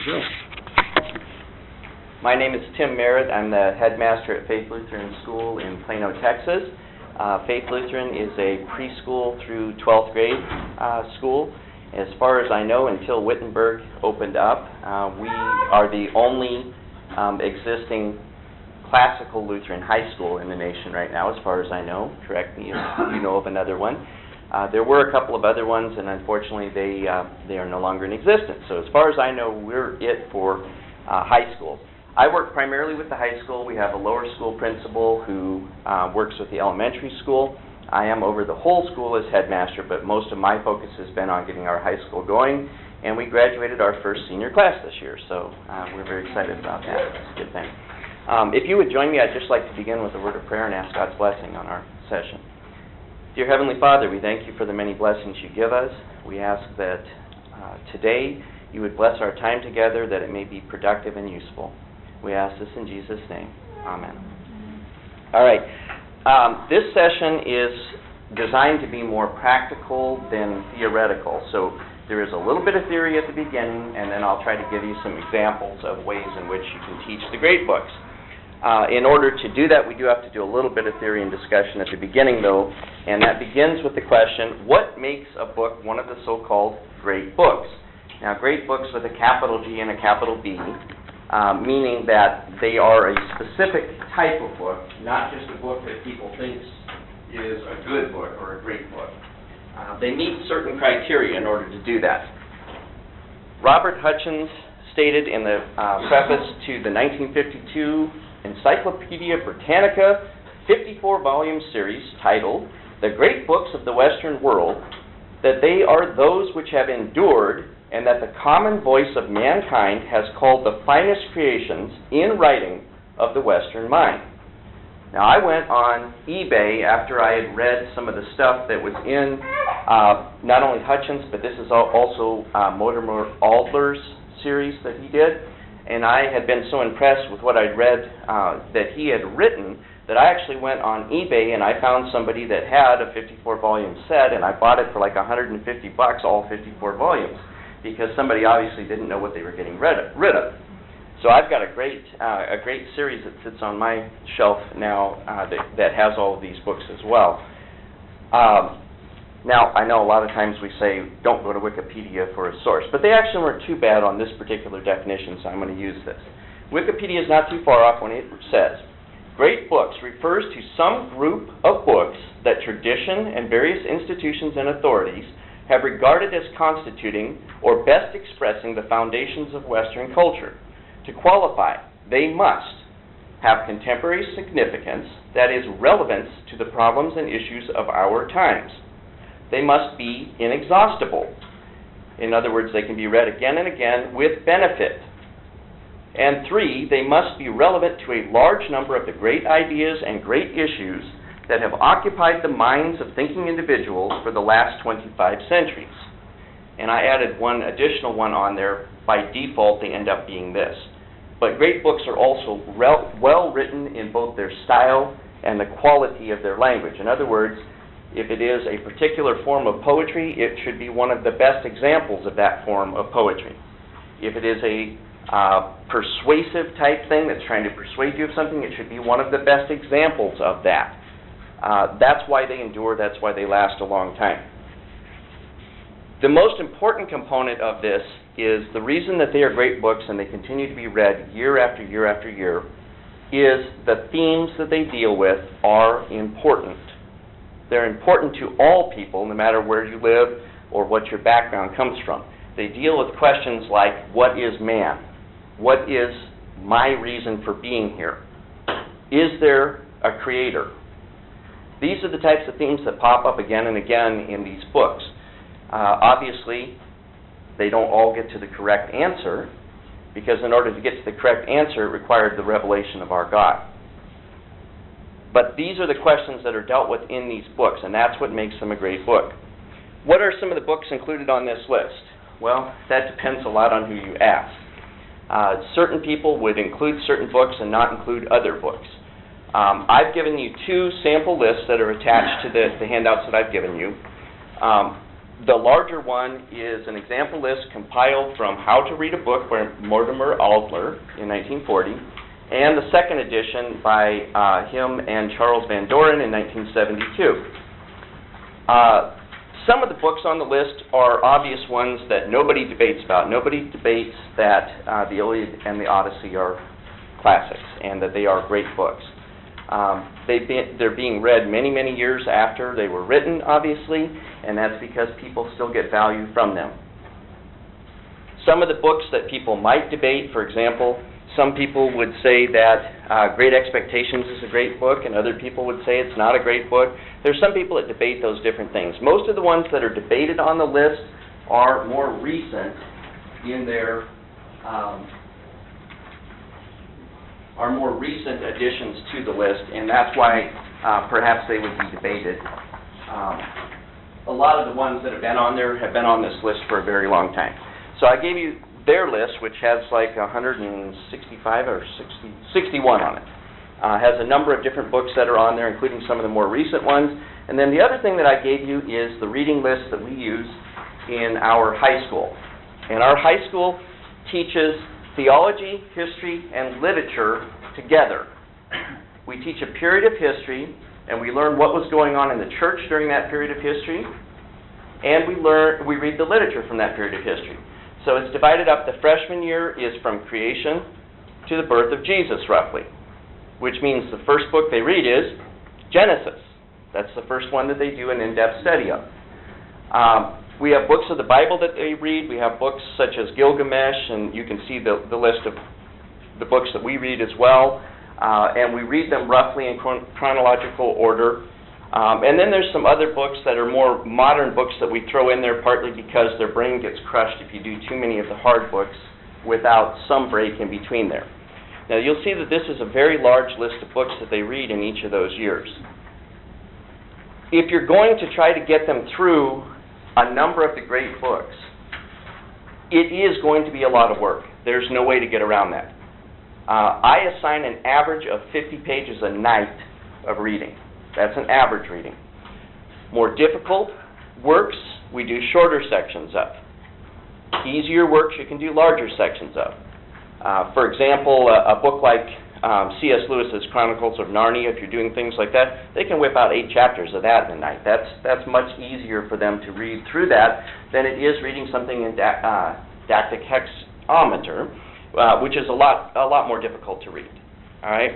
Bill. My name is Tim Merritt. I'm the headmaster at Faith Lutheran School in Plano, Texas. Faith Lutheran is a preschool through 12th grade school. As far as I know, until Wittenberg opened up, we are the only existing classical Lutheran high school in the nation right now, as far as I know. Correct me if you know of another one. There were a couple of other ones, and unfortunately they are no longer in existence. So as far as I know, we're it for high schools. I work primarily with the high school. We have a lower school principal who works with the elementary school. I am over the whole school as headmaster, but most of my focus has been on getting our high school going, and we graduated our first senior class this year, so we're very excited about that. It's a good thing. If you would join me, I'd just like to begin with a word of prayer and ask God's blessing on our session. Dear Heavenly Father, we thank you for the many blessings you give us. We ask that today you would bless our time together, that it may be productive and useful. We ask this in Jesus' name. Amen. All right. This session is designed to be more practical than theoretical. So there is a little bit of theory at the beginning, and then I'll try to give you some examples of ways in which you can teach the great books. In order to do that, we do have to do a little bit of theory and discussion at the beginning, though, and that begins with the question, what makes a book one of the so-called great books? Now, great books with a capital G and a capital B, meaning that they are a specific type of book, not just a book that people think is a good book or a great book. They meet certain criteria in order to do that. Robert Hutchins stated in the preface to the 1952 Encyclopedia Britannica 54-volume series titled The Great Books of the Western World, that they are those which have endured, and that the common voice of mankind has called the finest creations in writing of the Western mind. Now, I went on eBay after I had read some of the stuff that was in not only Hutchins, but this is also Mortimer Adler's series that he did, and I had been so impressed with what I'd read that he had written that I actually went on eBay and I found somebody that had a 54-volume set, and I bought it for like $150, all 54 volumes, because somebody obviously didn't know what they were getting rid of. So I've got a great series that sits on my shelf now that has all of these books as well. Now, I know a lot of times we say, don't go to Wikipedia for a source, but they actually weren't too bad on this particular definition, so I'm going to use this. Wikipedia is not too far off when it says, great books refers to some group of books that tradition and various institutions and authorities have regarded as constituting or best expressing the foundations of Western culture. To qualify, they must have contemporary significance, that is, relevance to the problems and issues of our times. They must be inexhaustible. In other words, they can be read again and again with benefit. And 3, they must be relevant to a large number of the great ideas and great issues that have occupied the minds of thinking individuals for the last 25 centuries. And I added one additional one on there. By default, they end up being this. But great books are also well written in both their style and the quality of their language. In other words, if it is a particular form of poetry, it should be one of the best examples of that form of poetry. If it is a persuasive type thing that's trying to persuade you of something, it should be one of the best examples of that. That's why they endure, that's why they last a long time. The most important component of this is the reason that they are great books and they continue to be read year after year after year is the themes that they deal with are important. They're important to all people, no matter where you live or what your background comes from. They deal with questions like, what is man? What is my reason for being here? Is there a creator? These are the types of themes that pop up again and again in these books. Obviously, they don't all get to the correct answer, because in order to get to the correct answer, it required the revelation of our God. But these are the questions that are dealt with in these books, and that's what makes them a great book. What are some of the books included on this list? Well, that depends a lot on who you ask. Certain people would include certain books and not include other books. I've given you 2 sample lists that are attached to the handouts that I've given you. The larger one is an example list compiled from How to Read a Book by Mortimer Adler in 1940, and the second edition by him and Charles Van Doren in 1972. Some of the books on the list are obvious ones that nobody debates about. Nobody debates that the Iliad and the Odyssey are classics and that they are great books. They're being read many, many years after they were written, obviously, and that's because people still get value from them. Some of the books that people might debate, for example, some people would say that Great Expectations is a great book, and other people would say it's not a great book. There's some people that debate those different things. Most of the ones that are debated on the list are more recent in their additions to the list, and that's why perhaps they would be debated. A lot of the ones that have been on there have been on this list for a very long time. So I gave you their list, which has like 165 or 61 on it. Has a number of different books that are on there, including some of the more recent ones. And then the other thing that I gave you is the reading list that we use in our high school. And our high school teaches theology, history, and literature together. We teach a period of history, and we learn what was going on in the church during that period of history, and we read the literature from that period of history. So it's divided up. The freshman year is from creation to the birth of Jesus, roughly, which means the first book they read is Genesis. That's the first one that they do an in-depth study of. We have books of the Bible that they read. We have books such as Gilgamesh, and you can see the list of the books that we read as well. And we read them roughly in chronological order. And then there's some other books that are more modern books that we throw in there, partly because their brain gets crushed if you do too many of the hard books without some break in between there. Now you'll see that this is a very large list of books that they read in each of those years. If you're going to try to get them through a number of the great books, it is going to be a lot of work. There's no way to get around that. I assign an average of 50 pages a night of reading. That's an average reading. More difficult works, we do shorter sections of. Easier works, you can do larger sections of. For example, a book like C.S. Lewis's Chronicles of Narnia, if you're doing things like that, they can whip out 8 chapters of that in a night. That's much easier for them to read through that than it is reading something in dactylic hexameter, which is a lot more difficult to read. All right.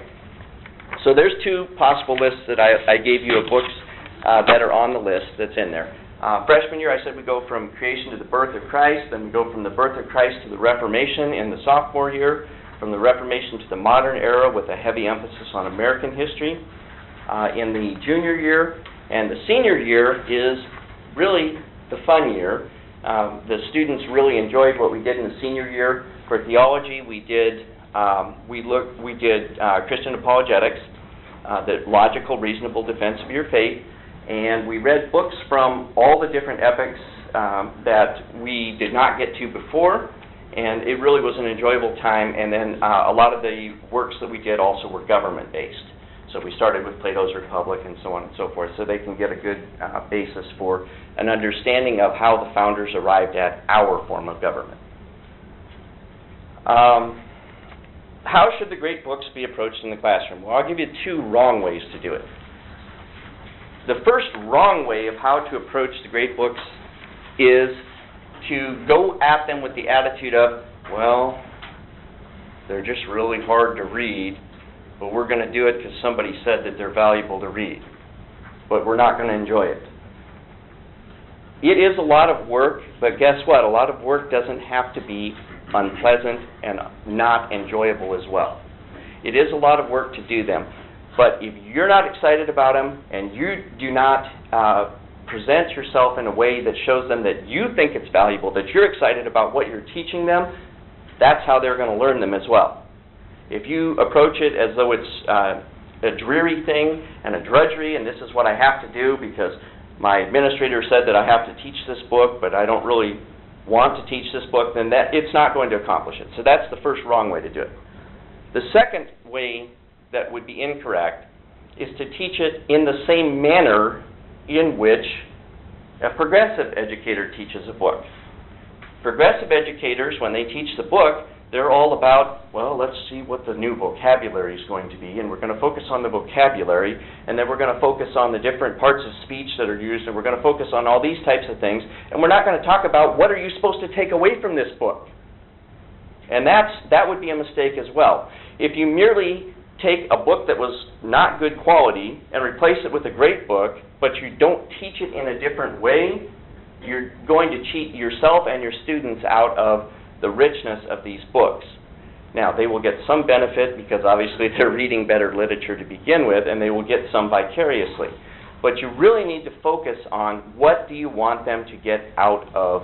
So there's 2 possible lists that I gave you of books that are on the list that's in there. Freshman year, I said we go from creation to the birth of Christ, then we go from the birth of Christ to the Reformation in the sophomore year, from the Reformation to the modern era with a heavy emphasis on American history in the junior year, and the senior year is really the fun year. The students really enjoyed what we did in the senior year. For theology, we did Christian apologetics, the logical, reasonable defense of your faith, and we read books from all the different epics that we did not get to before, and it really was an enjoyable time. And then a lot of the works that we did also were government-based. So we started with Plato's Republic and so on and so forth, so they can get a good basis for an understanding of how the founders arrived at our form of government. How should the great books be approached in the classroom? Well, I'll give you 2 wrong ways to do it. The first wrong way of how to approach the great books is to go at them with the attitude of, well, they're just really hard to read, but we're going to do it because somebody said that they're valuable to read, but we're not going to enjoy it. It is a lot of work, but guess what? A lot of work doesn't have to be unpleasant and not enjoyable as well. It is a lot of work to do them, but if you're not excited about them and you do not present yourself in a way that shows them that you think it's valuable, that you're excited about what you're teaching them, that's how they're going to learn them as well. If you approach it as though it's a dreary thing and a drudgery, and this is what I have to do because my administrator said that I have to teach this book, but I don't really want to teach this book, then it's not going to accomplish it. So that's the first wrong way to do it. The second way that would be incorrect is to teach it in the same manner in which A progressive educator teaches a book. Progressive educators, when they teach the book, they're all about, well, let's see what the new vocabulary is going to be, and we're going to focus on the vocabulary, and then we're going to focus on the different parts of speech that are used, and we're going to focus on all these types of things, and we're not going to talk about what are you supposed to take away from this book. And that would be a mistake as well. If you merely take a book that was not good quality and replace it with a great book, but you don't teach it in a different way, you're going to cheat yourself and your students out of the richness of these books. Now, they will get some benefit because obviously they're reading better literature to begin with, and they will get some vicariously. But you really need to focus on what do you want them to get out of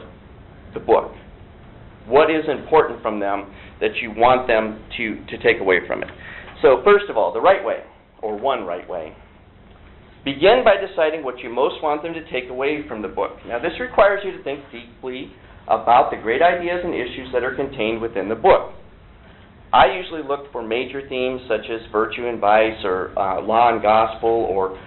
the book. What is important from them that you want them to take away from it? So first of all, the right way, or one right way. Begin by deciding what you most want them to take away from the book. Now, this requires you to think deeply about the great ideas and issues that are contained within the book. I usually look for major themes such as virtue and vice, or law and gospel, or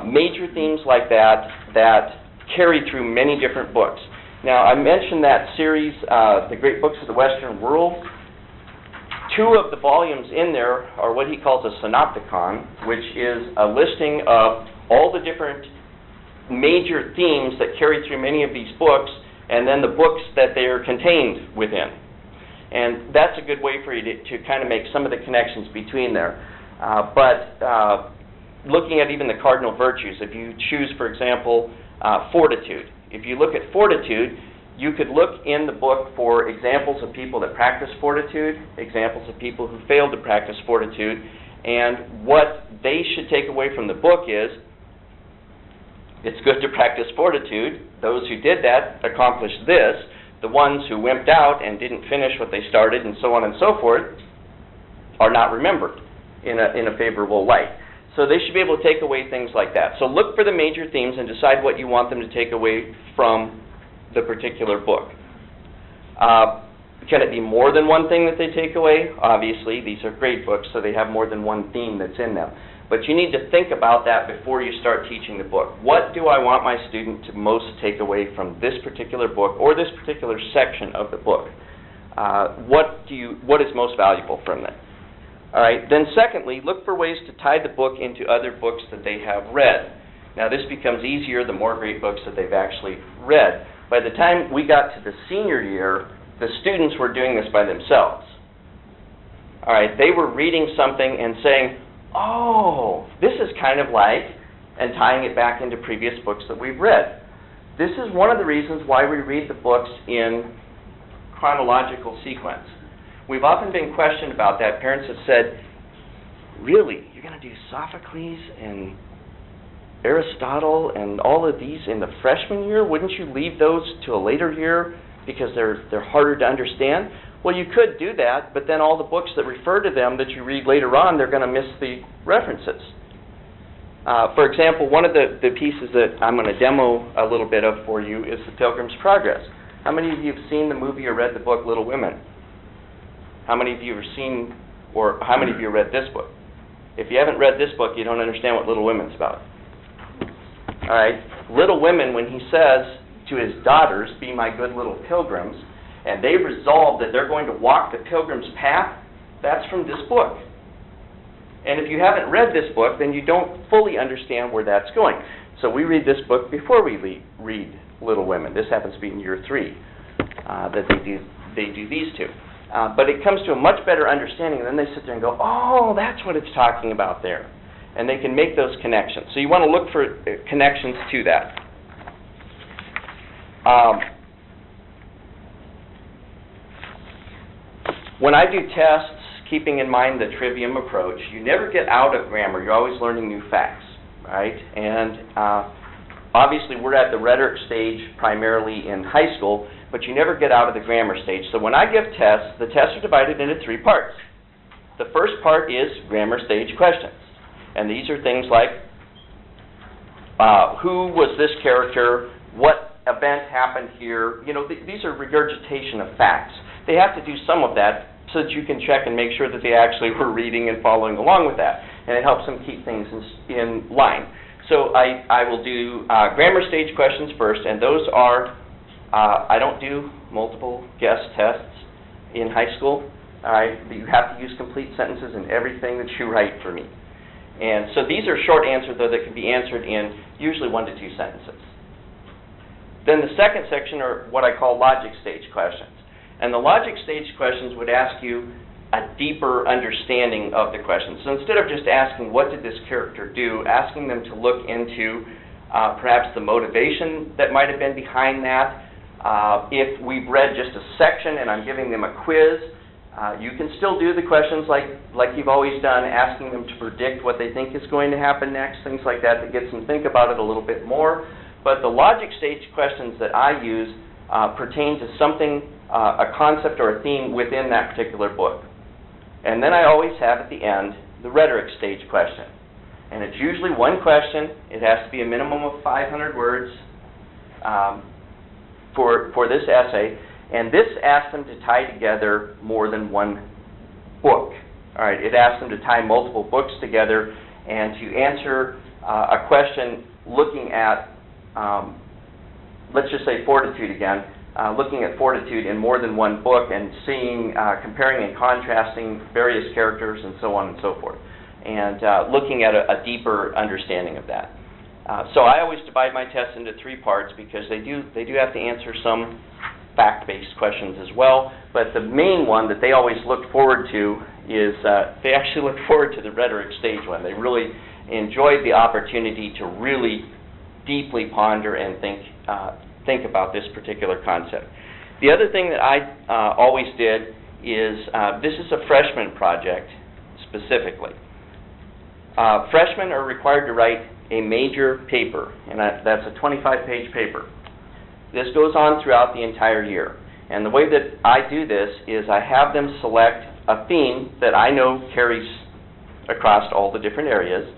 major themes like that carry through many different books. Now, I mentioned that series, The Great Books of the Western World. 2 of the volumes in there are what he calls a synopticon, which is a listing of all the different major themes that carry through many of these books, and then the books that they are contained within. And that's a good way for you to kind of make some of the connections between there. But looking at even the cardinal virtues, if you choose, for example, fortitude. If you look at fortitude, you could look in the book for examples of people that practice fortitude, examples of people who failed to practice fortitude, and what they should take away from the book is, it's good to practice fortitude. Those who did that accomplished this. The ones who wimped out and didn't finish what they started, and so on and so forth, are not remembered in a favorable light. So they should be able to take away things like that. So look for the major themes and decide what you want them to take away from the particular book. Can it be more than one thing that they take away? Obviously, these are great books, so they have more than one theme that's in them. But you need to think about that before you start teaching the book. What do I want my student to most take away from this particular book or this particular section of the book? What is most valuable from it? All right. Then secondly, look for ways to tie the book into other books that they have read. Now, this becomes easier the more great books that they've actually read. By the time we got to the senior year, the students were doing this by themselves. All right. They were reading something and saying, oh, this is kind of like, and tying it back into previous books that we've read. This is one of the reasons why we read the books in chronological sequence. We've often been questioned about that. Parents have said, really, you're going to do Sophocles and Aristotle and all of these in the freshman year? Wouldn't you leave those to a later year because they're harder to understand? Well, you could do that, but then all the books that refer to them that you read later on, they're going to miss the references. For example, one of the pieces that I'm going to demo a little bit of for you is The Pilgrim's Progress. How many of you have seen the movie or read the book Little Women? How many of you have seen, or how many of you have read this book? If you haven't read this book, you don't understand what Little Women's about. All right, Little Women, when he says to his daughters, be my good little pilgrims, and they resolve that they're going to walk the pilgrim's path, that's from this book. And if you haven't read this book, then you don't fully understand where that's going. So we read this book before we read Little Women. This happens to be in year 3 that they do these two. But it comes to a much better understanding, and then they sit there and go, oh, that's what it's talking about there. And they can make those connections. So you want to look for connections to that. When I do tests, keeping in mind the trivium approach, you never get out of grammar. You're always learning new facts, right? And obviously we're at the rhetoric stage primarily in high school, but you never get out of the grammar stage. So when I give tests, the tests are divided into 3 parts. The first part is grammar stage questions. And these are things like, who was this character? What event happened here? You know, these are regurgitation of facts. They have to do some of that so that you can check and make sure that they actually were reading and following along with that. And it helps them keep things in line. So I will do grammar stage questions first, and those are, I don't do multiple guess tests in high school. All right, you have to use complete sentences in everything that you write for me. And so these are short answers, though, that can be answered in usually 1 to 2 sentences. Then the second section are what I call logic stage questions. And the logic stage questions would ask you a deeper understanding of the question. So instead of just asking, what did this character do, asking them to look into perhaps the motivation that might have been behind that. If we've read just a section and I'm giving them a quiz, you can still do the questions like you've always done, asking them to predict what they think is going to happen next, things like that gets them to think about it a little bit more. But the logic stage questions that I use pertain to something, a concept or a theme within that particular book. And then I always have at the end the rhetoric stage question. And it's usually one question. It has to be a minimum of 500 words for this essay. And this asks them to tie together more than one book. All right, it asks them to tie multiple books together and to answer a question looking at, let's just say fortitude again, looking at fortitude in more than one book and seeing, comparing and contrasting various characters and so on and so forth, and looking at a deeper understanding of that. So I always divide my tests into 3 parts because they do have to answer some fact-based questions as well, but the main one that they always look forward to is, they actually look forward to the rhetoric stage one. They really enjoyed the opportunity to really deeply ponder and think about this particular concept. The other thing that I always did is, this is a freshman project specifically. Freshmen are required to write a major paper, and that's a 25-page paper. This goes on throughout the entire year. And the way that I do this is I have them select a theme that I know carries across all the different areas.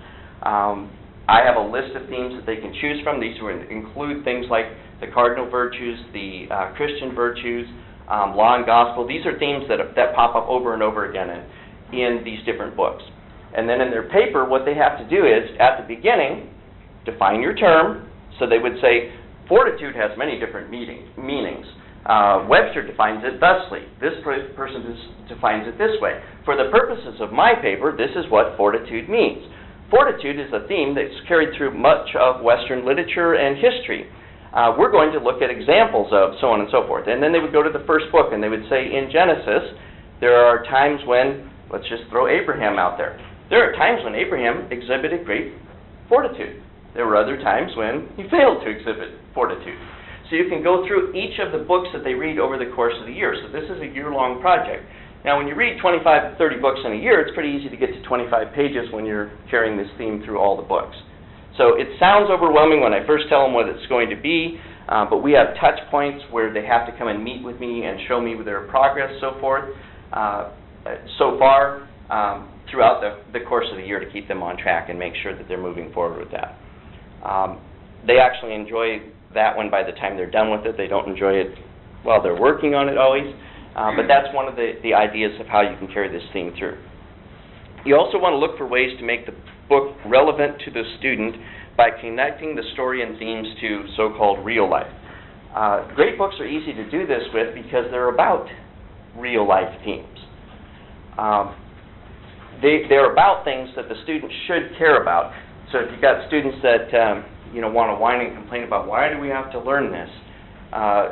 I have a list of themes that they can choose from. These would include things like the cardinal virtues, the Christian virtues, law and gospel. These are themes that pop up over and over again in these different books. And then in their paper, what they have to do is, at the beginning, define your term. So they would say, fortitude has many different meanings. Webster defines it thusly. This person defines it this way. For the purposes of my paper, this is what fortitude means. Fortitude is a theme that's carried through much of Western literature and history. We're going to look at examples of so on and so forth. And then they would go to the first book and they would say, in Genesis, there are times when, let's just throw Abraham out there. There are times when Abraham exhibited great fortitude. There were other times when he failed to exhibit fortitude. So you can go through each of the books that they read over the course of the year. So this is a year-long project. Now, when you read 25 to 30 books in a year, it's pretty easy to get to 25 pages when you're carrying this theme through all the books. So it sounds overwhelming when I first tell them what it's going to be, but we have touch points where they have to come and meet with me and show me their progress, so forth, so far throughout the course of the year to keep them on track and make sure that they're moving forward with that. They actually enjoy that one by the time they're done with it. They don't enjoy it while they're working on it always. But that's one of the ideas of how you can carry this theme through. You also want to look for ways to make the book relevant to the student by connecting the story and themes to so-called real life. Great books are easy to do this with because they're about real-life themes. They're about things that the student should care about. So if you've got students that want to whine and complain about why do we have to learn this,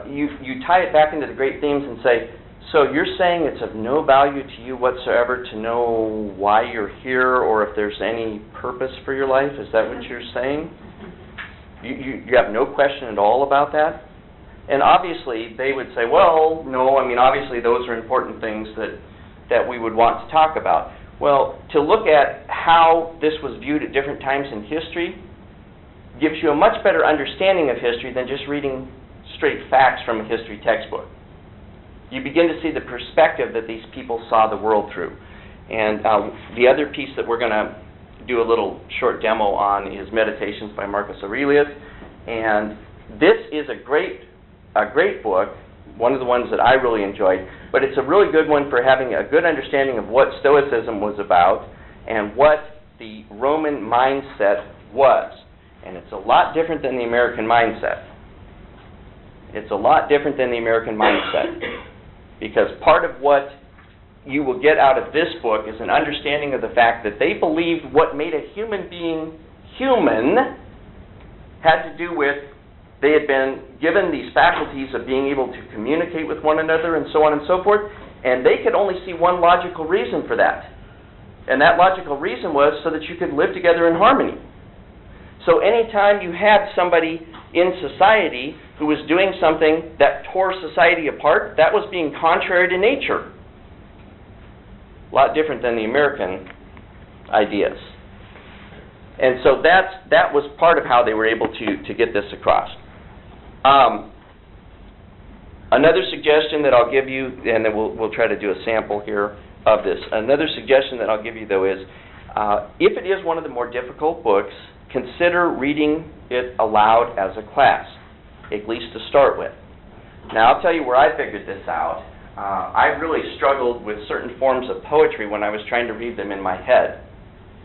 you tie it back into the great themes and say, so you're saying it's of no value to you whatsoever to know why you're here or if there's any purpose for your life? Is that what you're saying? You have no question at all about that? And obviously they would say, well, no, I mean, obviously those are important things that we would want to talk about. Well, to look at how this was viewed at different times in history gives you a much better understanding of history than just reading straight facts from a history textbook. You begin to see the perspective that these people saw the world through. And the other piece that we're going to do a little short demo on is Meditations by Marcus Aurelius. And this is a great book, one of the ones that I really enjoyed, but it's a really good one for having a good understanding of what Stoicism was about and what the Roman mindset was. And it's a lot different than the American mindset. It's a lot different than the American mindset. Because part of what you will get out of this book is an understanding of the fact that they believed what made a human being human had to do with they had been given these faculties of being able to communicate with one another and so on and so forth, and they could only see one logical reason for that. And that logical reason was so that you could live together in harmony. So anytime you had somebody in society who was doing something that tore society apart, that was being contrary to nature. A lot different than the American ideas. And so that was part of how they were able to get this across. Another suggestion that I'll give you, and then we'll try to do a sample here of this. Another suggestion that I'll give you, though, is if it is one of the more difficult books, consider reading it aloud as a class, at least to start with. Now, I'll tell you where I figured this out. I really struggled with certain forms of poetry when I was trying to read them in my head.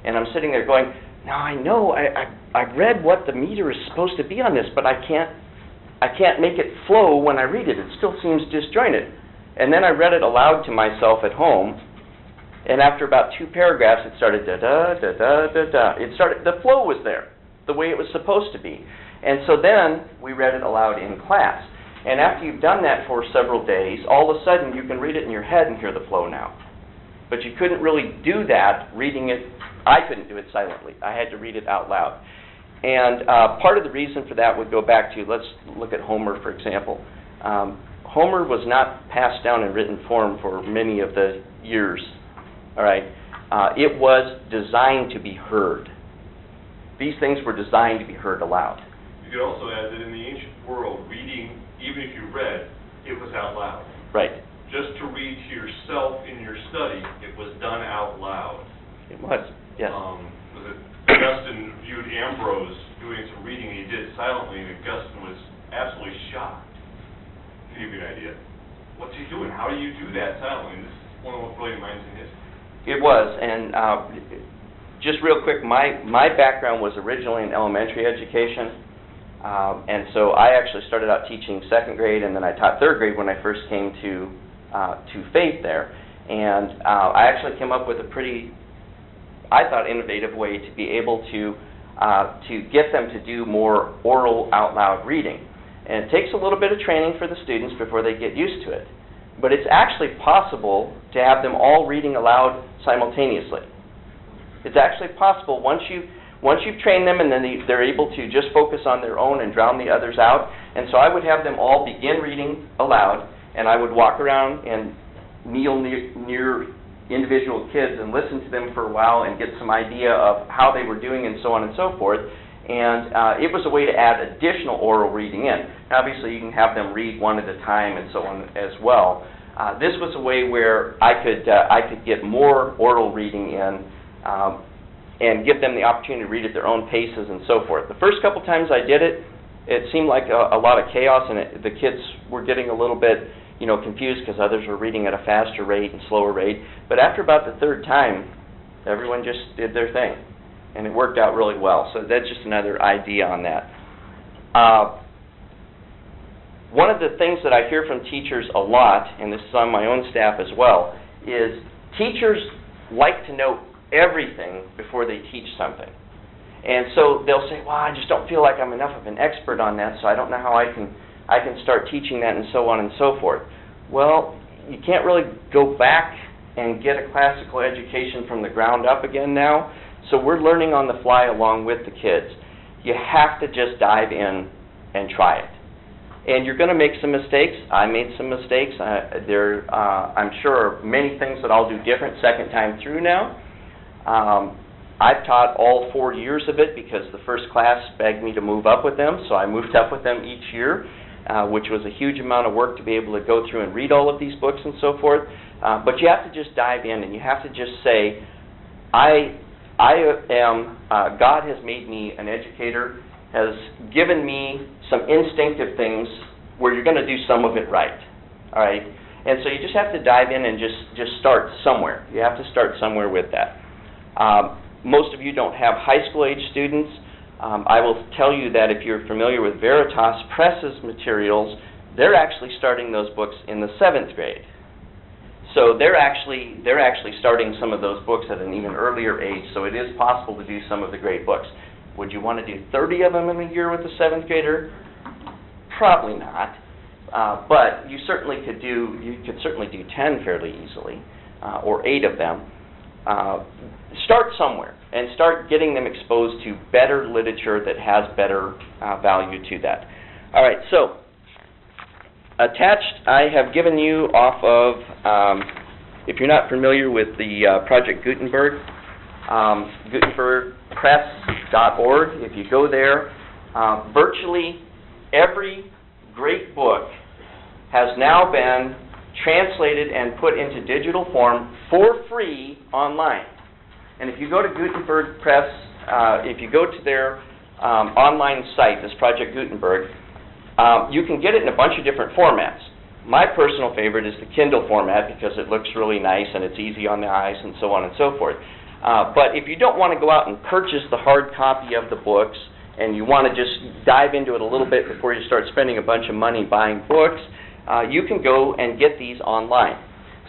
And I'm sitting there going, now I know, I've read what the meter is supposed to be on this, but I can't make it flow when I read it. It still seems disjointed. And then I read it aloud to myself at home, and after about 2 paragraphs, it started da-da, da-da, da-da. The flow was there, the way it was supposed to be. And so then we read it aloud in class. And after you've done that for several days, all of a sudden you can read it in your head and hear the flow now. But you couldn't really do that reading it. I couldn't do it silently. I had to read it out loud. And part of the reason for that would go back to, let's look at Homer, for example. Homer was not passed down in written form for many of the years. All right? It was designed to be heard. These things were designed to be heard aloud. You could also add that in the ancient world, reading, even if you read, it was out loud. Right. Just to read to yourself in your study, it was done out loud. It was, yes. Was it Augustine viewed Ambrose doing some reading, and he did it silently, and Augustine was absolutely shocked. To give you an idea. What's he doing? How do you do that silently? And this is one of the most brilliant minds in history. It was, and just real quick, my background was originally in elementary education, and so I actually started out teaching 2nd grade, and then I taught 3rd grade when I first came to Faith there, and I actually came up with a pretty, I thought, innovative way to be able to get them to do more oral out loud reading. And it takes a little bit of training for the students before they get used to it. But it's actually possible to have them all reading aloud simultaneously. It's actually possible once you've trained them, and then they're able to just focus on their own and drown the others out. And so I would have them all begin reading aloud, and I would walk around and kneel near individual kids and listen to them for a while and get some idea of how they were doing and so on and so forth. And it was a way to add additional oral reading in. Obviously, you can have them read one at a time and so on as well. This was a way where I could get more oral reading in and give them the opportunity to read at their own paces and so forth. The first couple times I did it, it seemed like a lot of chaos, and the kids were getting a little bit, confused because others were reading at a faster rate and slower rate. But after about the 3rd time, everyone just did their thing. And it worked out really well. So that's just another idea on that. One of the things that I hear from teachers a lot, and this is on my own staff as well, is teachers like to know everything before they teach something. And so they'll say, well, I just don't feel like I'm enough of an expert on that, so I don't know how I can start teaching that, and so on and so forth. Well, you can't really go back and get a classical education from the ground up again now. So we're learning on the fly along with the kids. You have to just dive in and try it. And you're going to make some mistakes. I made some mistakes. I'm sure many things that I'll do different 2nd time through now. I've taught all 4 years of it because the first class begged me to move up with them, so I moved up with them each year, which was a huge amount of work to be able to go through and read all of these books and so forth. But you have to just dive in, and you have to just say, God has made me an educator, has given me some instinctive things where you're going to do some of it right, all right? And so you just have to dive in and just start somewhere. You have to start somewhere with that. Most of you don't have high school age students. I will tell you that if you're familiar with Veritas Press's materials, they're actually starting those books in the 7th grade. So they're actually starting some of those books at an even earlier age, so it is possible to do some of the great books. Would you want to do 30 of them in a year with a 7th grader? Probably not. But you certainly could do 10 fairly easily, or 8 of them. Start somewhere and start getting them exposed to better literature that has better value to that. All right, so attached, I have given you off of, if you're not familiar with the Project Gutenberg, gutenbergpress.org. If you go there, virtually every great book has now been translated and put into digital form for free online. And if you go to Gutenberg Press, if you go to their online site, this Project Gutenberg, you can get it in a bunch of different formats. My personal favorite is the Kindle format because it looks really nice and it's easy on the eyes and so on and so forth. But if you don't want to go out and purchase the hard copy of the books and you want to just dive into it a little bit before you start spending a bunch of money buying books, you can go and get these online.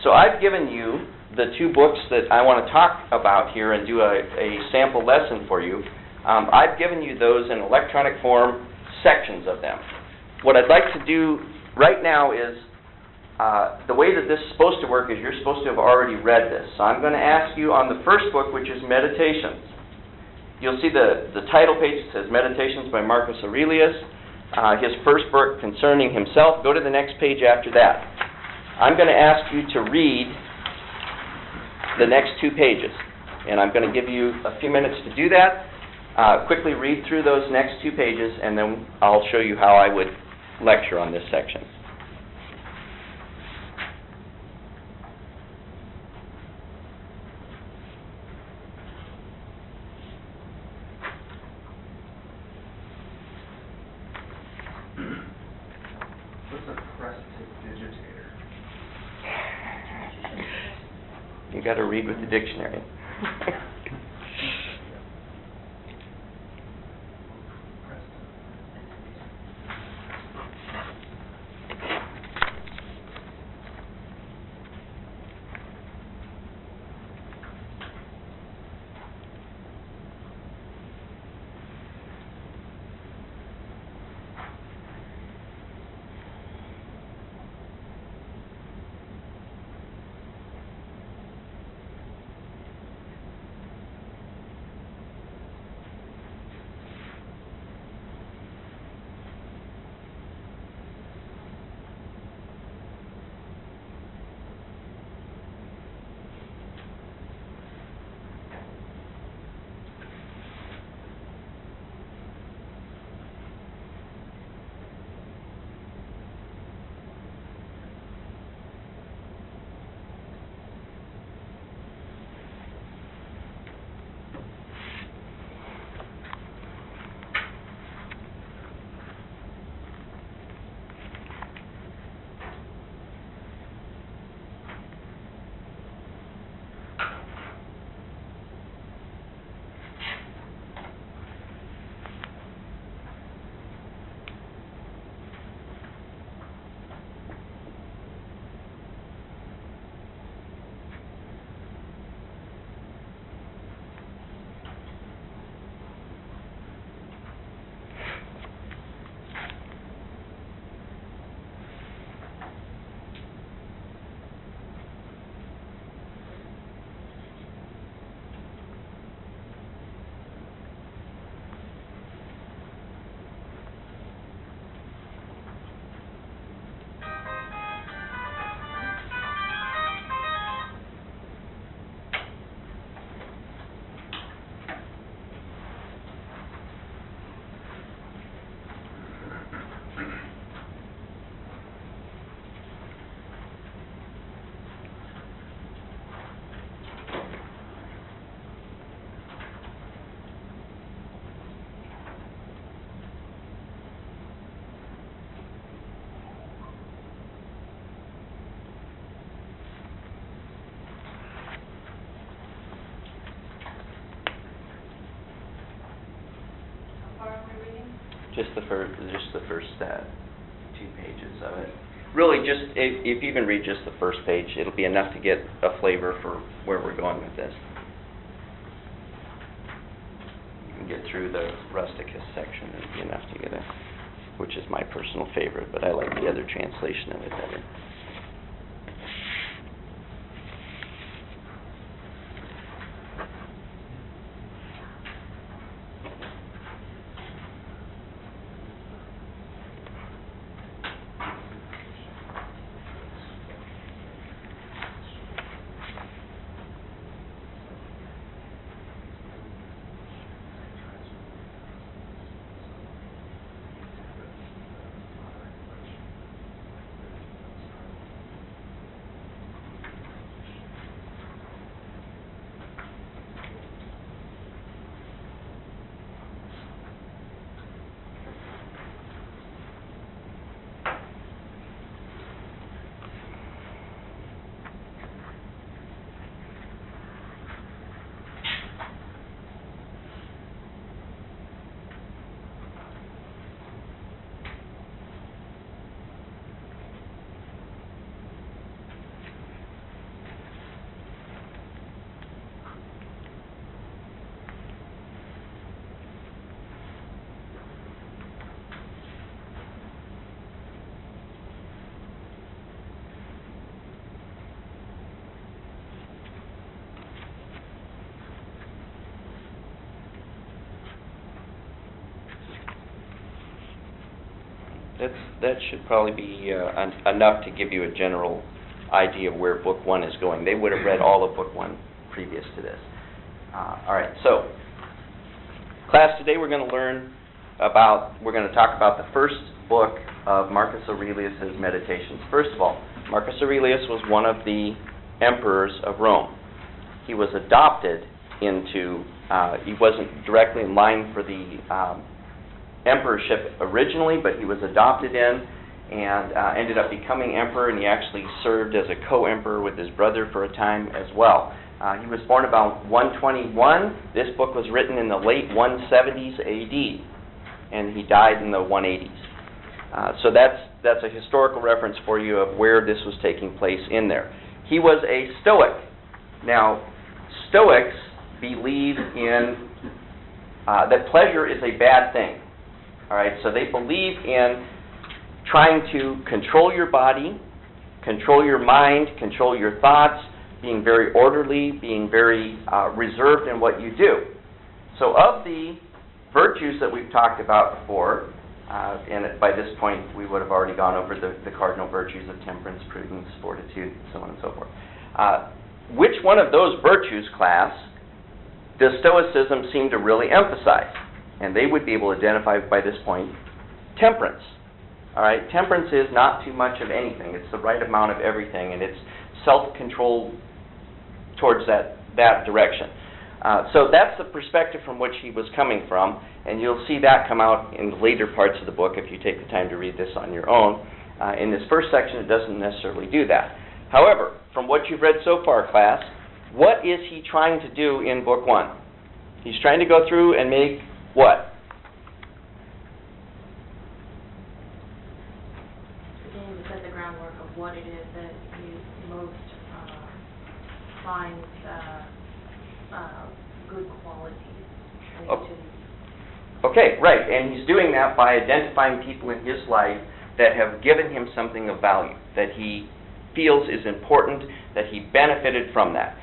So I've given you the 2 books that I want to talk about here and do a sample lesson for you. I've given you those in electronic form, sections of them. What I'd like to do right now is, the way that this is supposed to work is you're supposed to have already read this. So I'm going to ask you on the first book, which is Meditations. You'll see the title page. It says Meditations by Marcus Aurelius, his first book concerning himself. Go to the next page after that. I'm going to ask you to read the next 2 pages, and I'm going to give you a few minutes to do that. Quickly read through those next 2 pages, and then I'll show you how I would lecture on this section. You got to read with the dictionary. Just the first 2 pages of it. Really, just if you even read just the first page, it'll be enough to get a flavor for where we're going with this. You can get through the Rusticus section, it'll be enough to get a, which is my personal favorite, but I like the other translation of it better. That should probably be enough to give you a general idea of where Book 1 is going. They would have read all of Book 1 previous to this. All right, so class, today we're going to talk about the first book of Marcus Aurelius's Meditations. First of all, Marcus Aurelius was one of the emperors of Rome. He was adopted into, he wasn't directly in line for the emperorship originally, but he was adopted in and ended up becoming emperor, and he actually served as a co-emperor with his brother for a time as well. He was born about 121. This book was written in the late 170s AD, and he died in the 180s. So that's a historical reference for you of where this was taking place in there. He was a Stoic. Now, Stoics believe in that pleasure is a bad thing. All right, so they believe in trying to control your body, control your mind, control your thoughts, being very orderly, being very reserved in what you do. So of the virtues that we've talked about before, and by this point we would have already gone over the cardinal virtues of temperance, prudence, fortitude, so on and so forth. Which one of those virtues, class, does Stoicism seem to really emphasize? And they would be able to identify by this point temperance. All right, temperance is not too much of anything. It's the right amount of everything, and it's self-control towards that direction. So that's the perspective from which he was coming from, and you'll see that come out in the later parts of the book if you take the time to read this on your own. In this first section, it doesn't necessarily do that. However, from what you've read so far, class, what is he trying to do in Book 1? He's trying to go through and make what? Beginning to set the groundwork of what it is that he most finds good qualities. Okay, right, and he's doing that by identifying people in his life that have given him something of value, that he feels is important, that he benefited from that.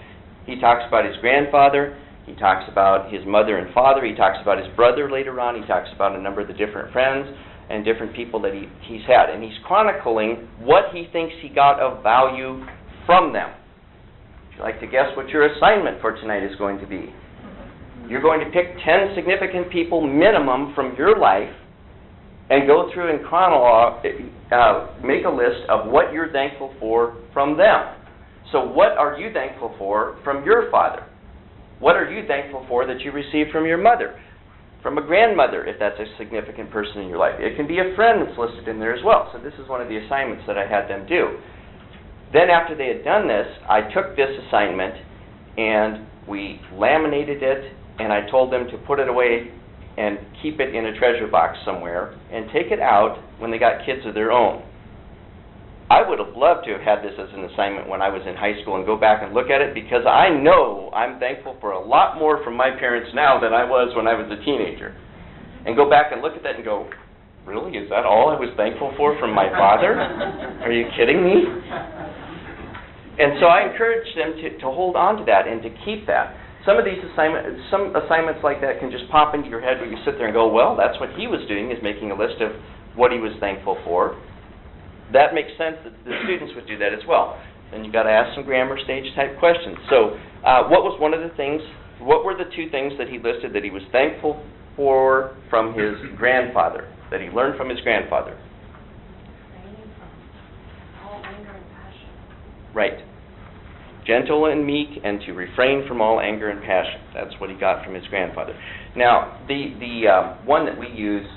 He talks about his grandfather, he talks about his mother and father, he talks about his brother later on, he talks about a number of the different friends and different people that he's had. And he's chronicling what he thinks he got of value from them. Would you like to guess what your assignment for tonight is going to be? You're going to pick 10 significant people minimum from your life and go through and make a list of what you're thankful for from them. So what are you thankful for from your father? What are you thankful for that you received from your mother? From a grandmother, if that's a significant person in your life. It can be a friend that's listed in there as well. So this is one of the assignments that I had them do. Then after they had done this, I took this assignment and we laminated it, and I told them to put it away and keep it in a treasure box somewhere and take it out when they got kids of their own. I would have loved to have had this as an assignment when I was in high school and go back and look at it, because I know I'm thankful for a lot more from my parents now than I was when I was a teenager. And go back and look at that and go, really? Is that all I was thankful for from my father? Are you kidding me? And so I encourage them to hold on to that and to keep that. Some assignments like that can just pop into your head where you sit there and go, well, that's what he was doing, is making a list of what he was thankful for. That makes sense that the students would do that as well. Then you've got to ask some grammar stage type questions. So what were the two things that he listed that he was thankful for from his grandfather, that he learned from his grandfather? Refraining from all anger and passion. Right. Gentle and meek, and to refrain from all anger and passion. That's what he got from his grandfather. Now, the one that we use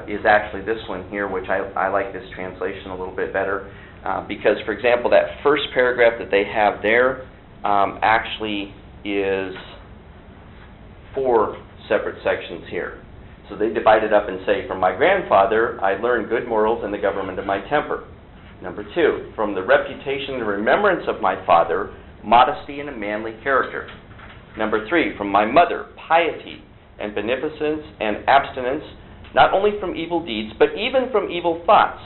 is actually this one here, which I like this translation a little bit better, because, for example, that first paragraph that they have there actually is 4 separate sections here. So they divide it up and say, from my grandfather, I learned good morals and the government of my temper. Number 2, from the reputation and remembrance of my father, modesty and a manly character. Number 3, from my mother, piety and beneficence and abstinence, not only from evil deeds, but even from evil thoughts,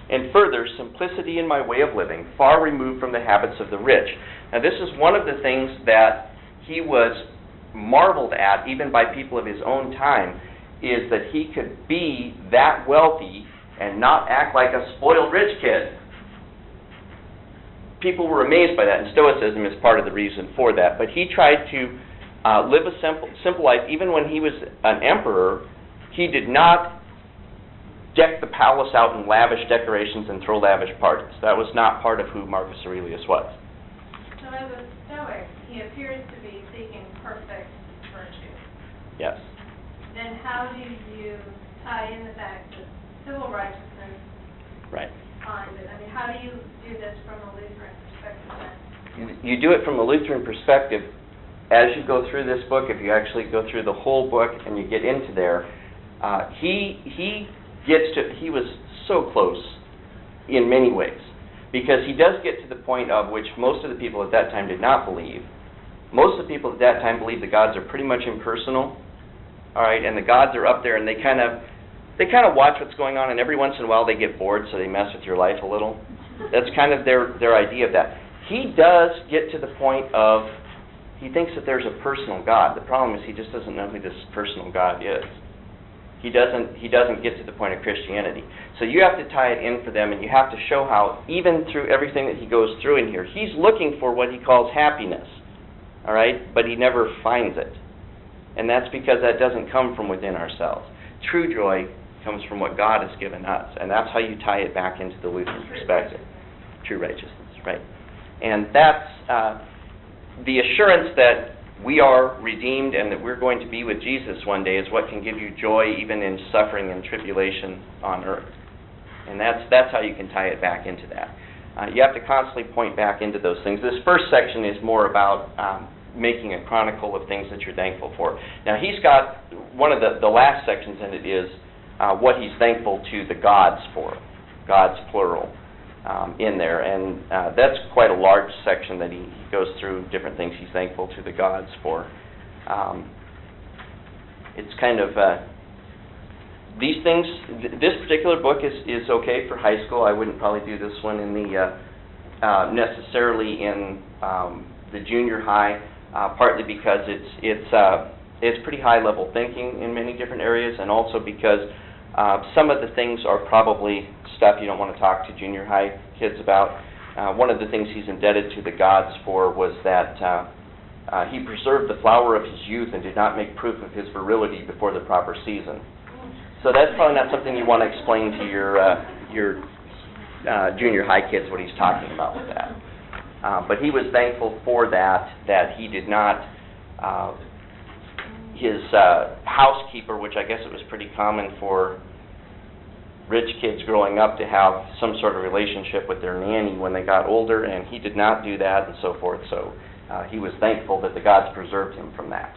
and further, simplicity in my way of living, far removed from the habits of the rich. Now, this is one of the things that he was marveled at, even by people of his own time, is that he could be that wealthy and not act like a spoiled rich kid. People were amazed by that, and Stoicism is part of the reason for that. But he tried to live a simple life. Even when he was an emperor, he did not deck the palace out in lavish decorations and throw lavish parties. That was not part of who Marcus Aurelius was. So as a Stoic, he appears to be seeking perfect virtue. Yes. Then how do you tie in the fact that civil righteousness Right. finds it? I mean, how do you do this from a Lutheran perspective then? You do it from a Lutheran perspective. As you go through this book, if you actually go through the whole book and you get into there, he was so close in many ways, because he does get to the point of which most of the people at that time did not believe. Most of the people at that time believe the gods are pretty much impersonal, all right, and the gods are up there, and they kind of watch what's going on, and every once in a while they get bored, so they mess with your life a little. That's kind of their idea of that. He does get to the point of, he thinks that there's a personal God. The problem is he just doesn't know who this personal God is. He doesn't get to the point of Christianity. So you have to tie it in for them, and you have to show how, even through everything that he goes through in here, he's looking for what he calls happiness, all right? But he never finds it. And that's because that doesn't come from within ourselves. True joy comes from what God has given us, and that's how you tie it back into the Lutheran perspective. True righteousness, right? And that's the assurance that we are redeemed and that we're going to be with Jesus one day is what can give you joy even in suffering and tribulation on earth. And that's how you can tie it back into that. You have to constantly point back into those things. This first section is more about making a chronicle of things that you're thankful for. Now, he's got one of the last sections in it is what he's thankful to the gods for, gods plural, in there. And that's quite a large section that he goes through different things he's thankful to the gods for. It's kind of, these things, this particular book is okay for high school. I wouldn't probably do this one in the, necessarily in the junior high, partly because it's pretty high level thinking in many different areas, and also because some of the things are probably stuff you don't want to talk to junior high kids about. One of the things he's indebted to the gods for was that he preserved the flower of his youth and did not make proof of his virility before the proper season. So that's probably not something you want to explain to your junior high kids what he's talking about with that. But he was thankful for that he did not, his housekeeper, which I guess it was pretty common for rich kids growing up to have some sort of relationship with their nanny when they got older, and he did not do that and so forth. So he was thankful that the gods preserved him from that.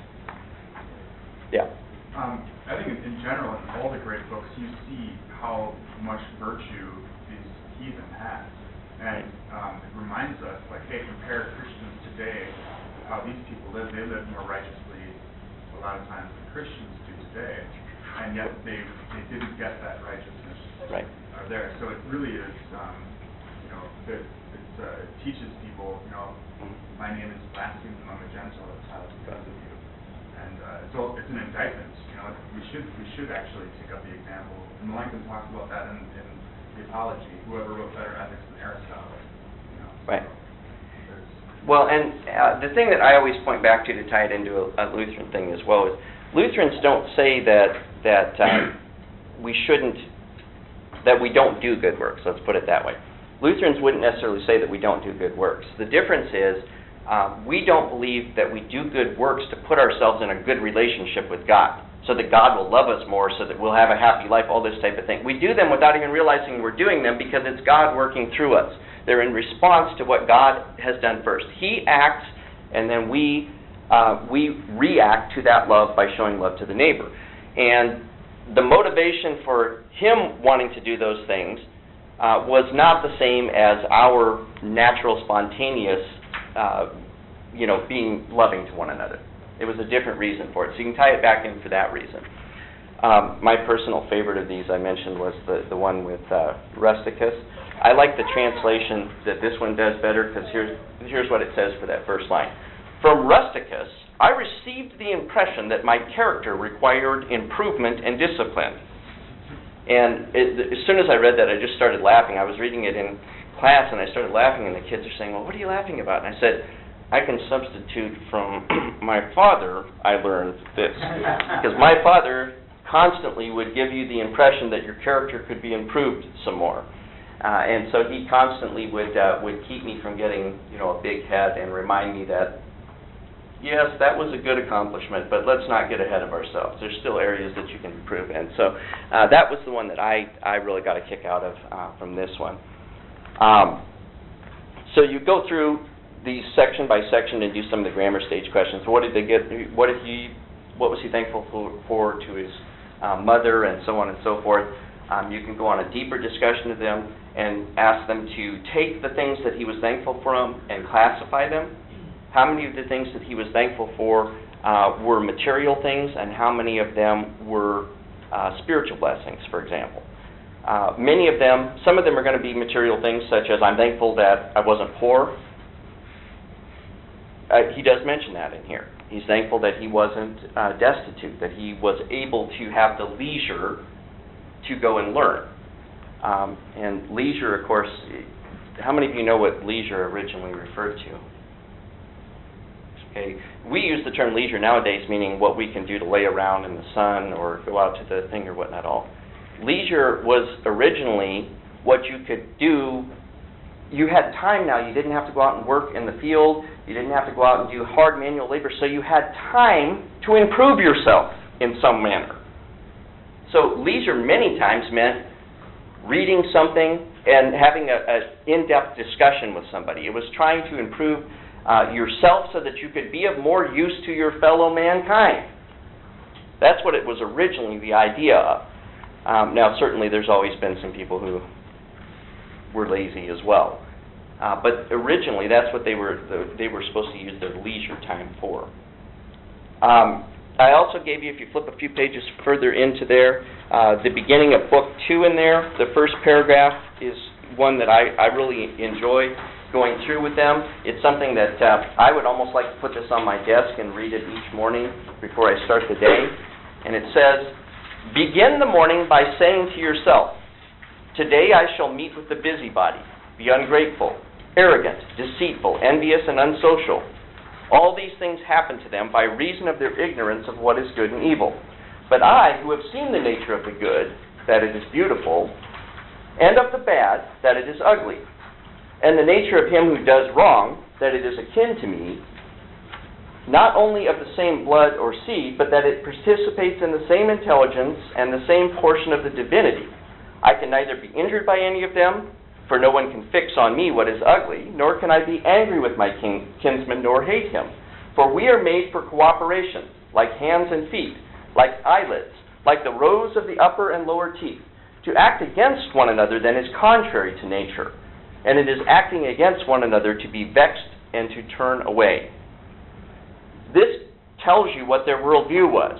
Yeah. I think in general, in all the great books, you see how much virtue these heathen had. And it reminds us, like, hey, compare Christians today, how these people live. They live more righteously a lot of times than Christians do today. And yet they didn't get that righteousness there. So it really is, it teaches people, my name is blasphemed among the Gentiles because of you. And so it's an indictment. We should actually take up the example. And Melanchthon talks about that in the Apology. Whoever wrote better ethics than Aristotle. Right. Well, and the thing that I always point back to tie it into a Lutheran thing as well is Lutherans don't say that we don't do good works. Let's put it that way. Lutherans wouldn't necessarily say that we don't do good works. The difference is we don't believe that we do good works to put ourselves in a good relationship with God, so that God will love us more, so that we'll have a happy life, all this type of thing. We do them without even realizing we're doing them because it's God working through us. They're in response to what God has done first. He acts, and then we react to that love by showing love to the neighbor. And the motivation for him wanting to do those things was not the same as our natural, spontaneous, being loving to one another. It was a different reason for it. So you can tie it back in for that reason. My personal favorite of these I mentioned was the one with Rusticus. I like the translation that this one does better, because here's what it says for that first line. From Rusticus, I received the impression that my character required improvement and discipline. And as soon as I read that, I just started laughing. I was reading it in class, and I started laughing, and the kids are saying, well, what are you laughing about? And I said, I can substitute from my father, I learned this. Because my father constantly would give you the impression that your character could be improved some more. And so he constantly would keep me from getting, a big head and remind me that, yes, that was a good accomplishment, but let's not get ahead of ourselves. There's still areas that you can improve in. So that was the one that I really got a kick out of from this one. So you go through these section by section and do some of the grammar stage questions. What did they get? What was he thankful for to his mother, and so on and so forth. You can go on a deeper discussion of them and ask them to take the things that he was thankful for and classify them. How many of the things that he was thankful for were material things, and how many of them were spiritual blessings, for example. Many of them, some of them are going to be material things, such as I'm thankful that I wasn't poor. He does mention that in here. He's thankful that he wasn't destitute, that he was able to have the leisure to go and learn. And leisure, of course, how many of you know what leisure originally referred to? Okay, we use the term leisure nowadays, meaning what we can do to lay around in the sun or go out to the thing or whatnot all. Leisure was originally what you could do. You had time now. You didn't have to go out and work in the field. You didn't have to go out and do hard manual labor. So you had time to improve yourself in some manner. So leisure many times meant reading something and having an in-depth discussion with somebody. It was trying to improve yourself so that you could be of more use to your fellow mankind. That's what it was originally the idea of. Now, certainly there's always been some people who were lazy as well. But originally, that's what they were supposed to use their leisure time for. I also gave you, if you flip a few pages further into there, the beginning of Book 2 in there. The first paragraph is one that I really enjoy going through with them. It's something that I would almost like to put this on my desk and read it each morning before I start the day. And it says, begin the morning by saying to yourself, today I shall meet with the busybody, be ungrateful, arrogant, deceitful, envious, and unsocial. All these things happen to them by reason of their ignorance of what is good and evil. But I, who have seen the nature of the good, that it is beautiful, and of the bad, that it is ugly, and the nature of him who does wrong, that it is akin to me, not only of the same blood or seed, but that it participates in the same intelligence and the same portion of the divinity. I can neither be injured by any of them, for no one can fix on me what is ugly, nor can I be angry with my kinsman, nor hate him. For we are made for cooperation, like hands and feet, like eyelids, like the rows of the upper and lower teeth. To act against one another then is contrary to nature, and it is acting against one another to be vexed and to turn away. This tells you what their worldview was.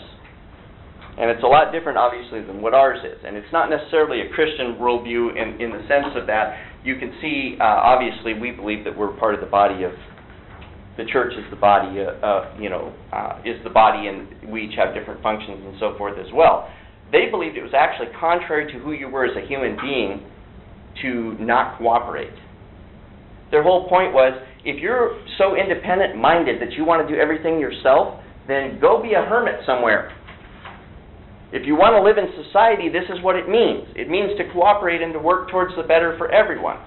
And it's a lot different, obviously, than what ours is. And it's not necessarily a Christian worldview in the sense of that. You can see, obviously, we believe that we're part of the body of, the church is the body, is the body, and we each have different functions and so forth as well. They believed it was actually contrary to who you were as a human being to not cooperate. Their whole point was, if you're so independent-minded that you want to do everything yourself, then go be a hermit somewhere. If you want to live in society, this is what it means. It means to cooperate and to work towards the better for everyone.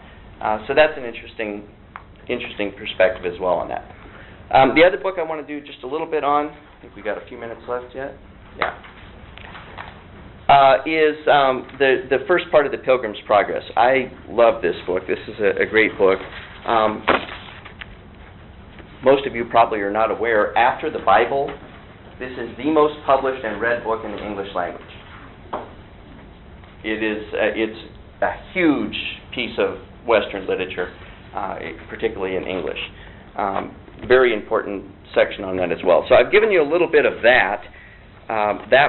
So that's an interesting perspective as well on that. The other book I want to do just a little bit on, I think we got a few minutes left yet. Yeah. Is the first part of the Pilgrim's Progress. I love this book. This is a great book. Most of you probably are not aware, after the Bible, this is the most published and read book in the English language. It's a huge piece of Western literature, particularly in English. Very important section on that as well. So I've given you a little bit of that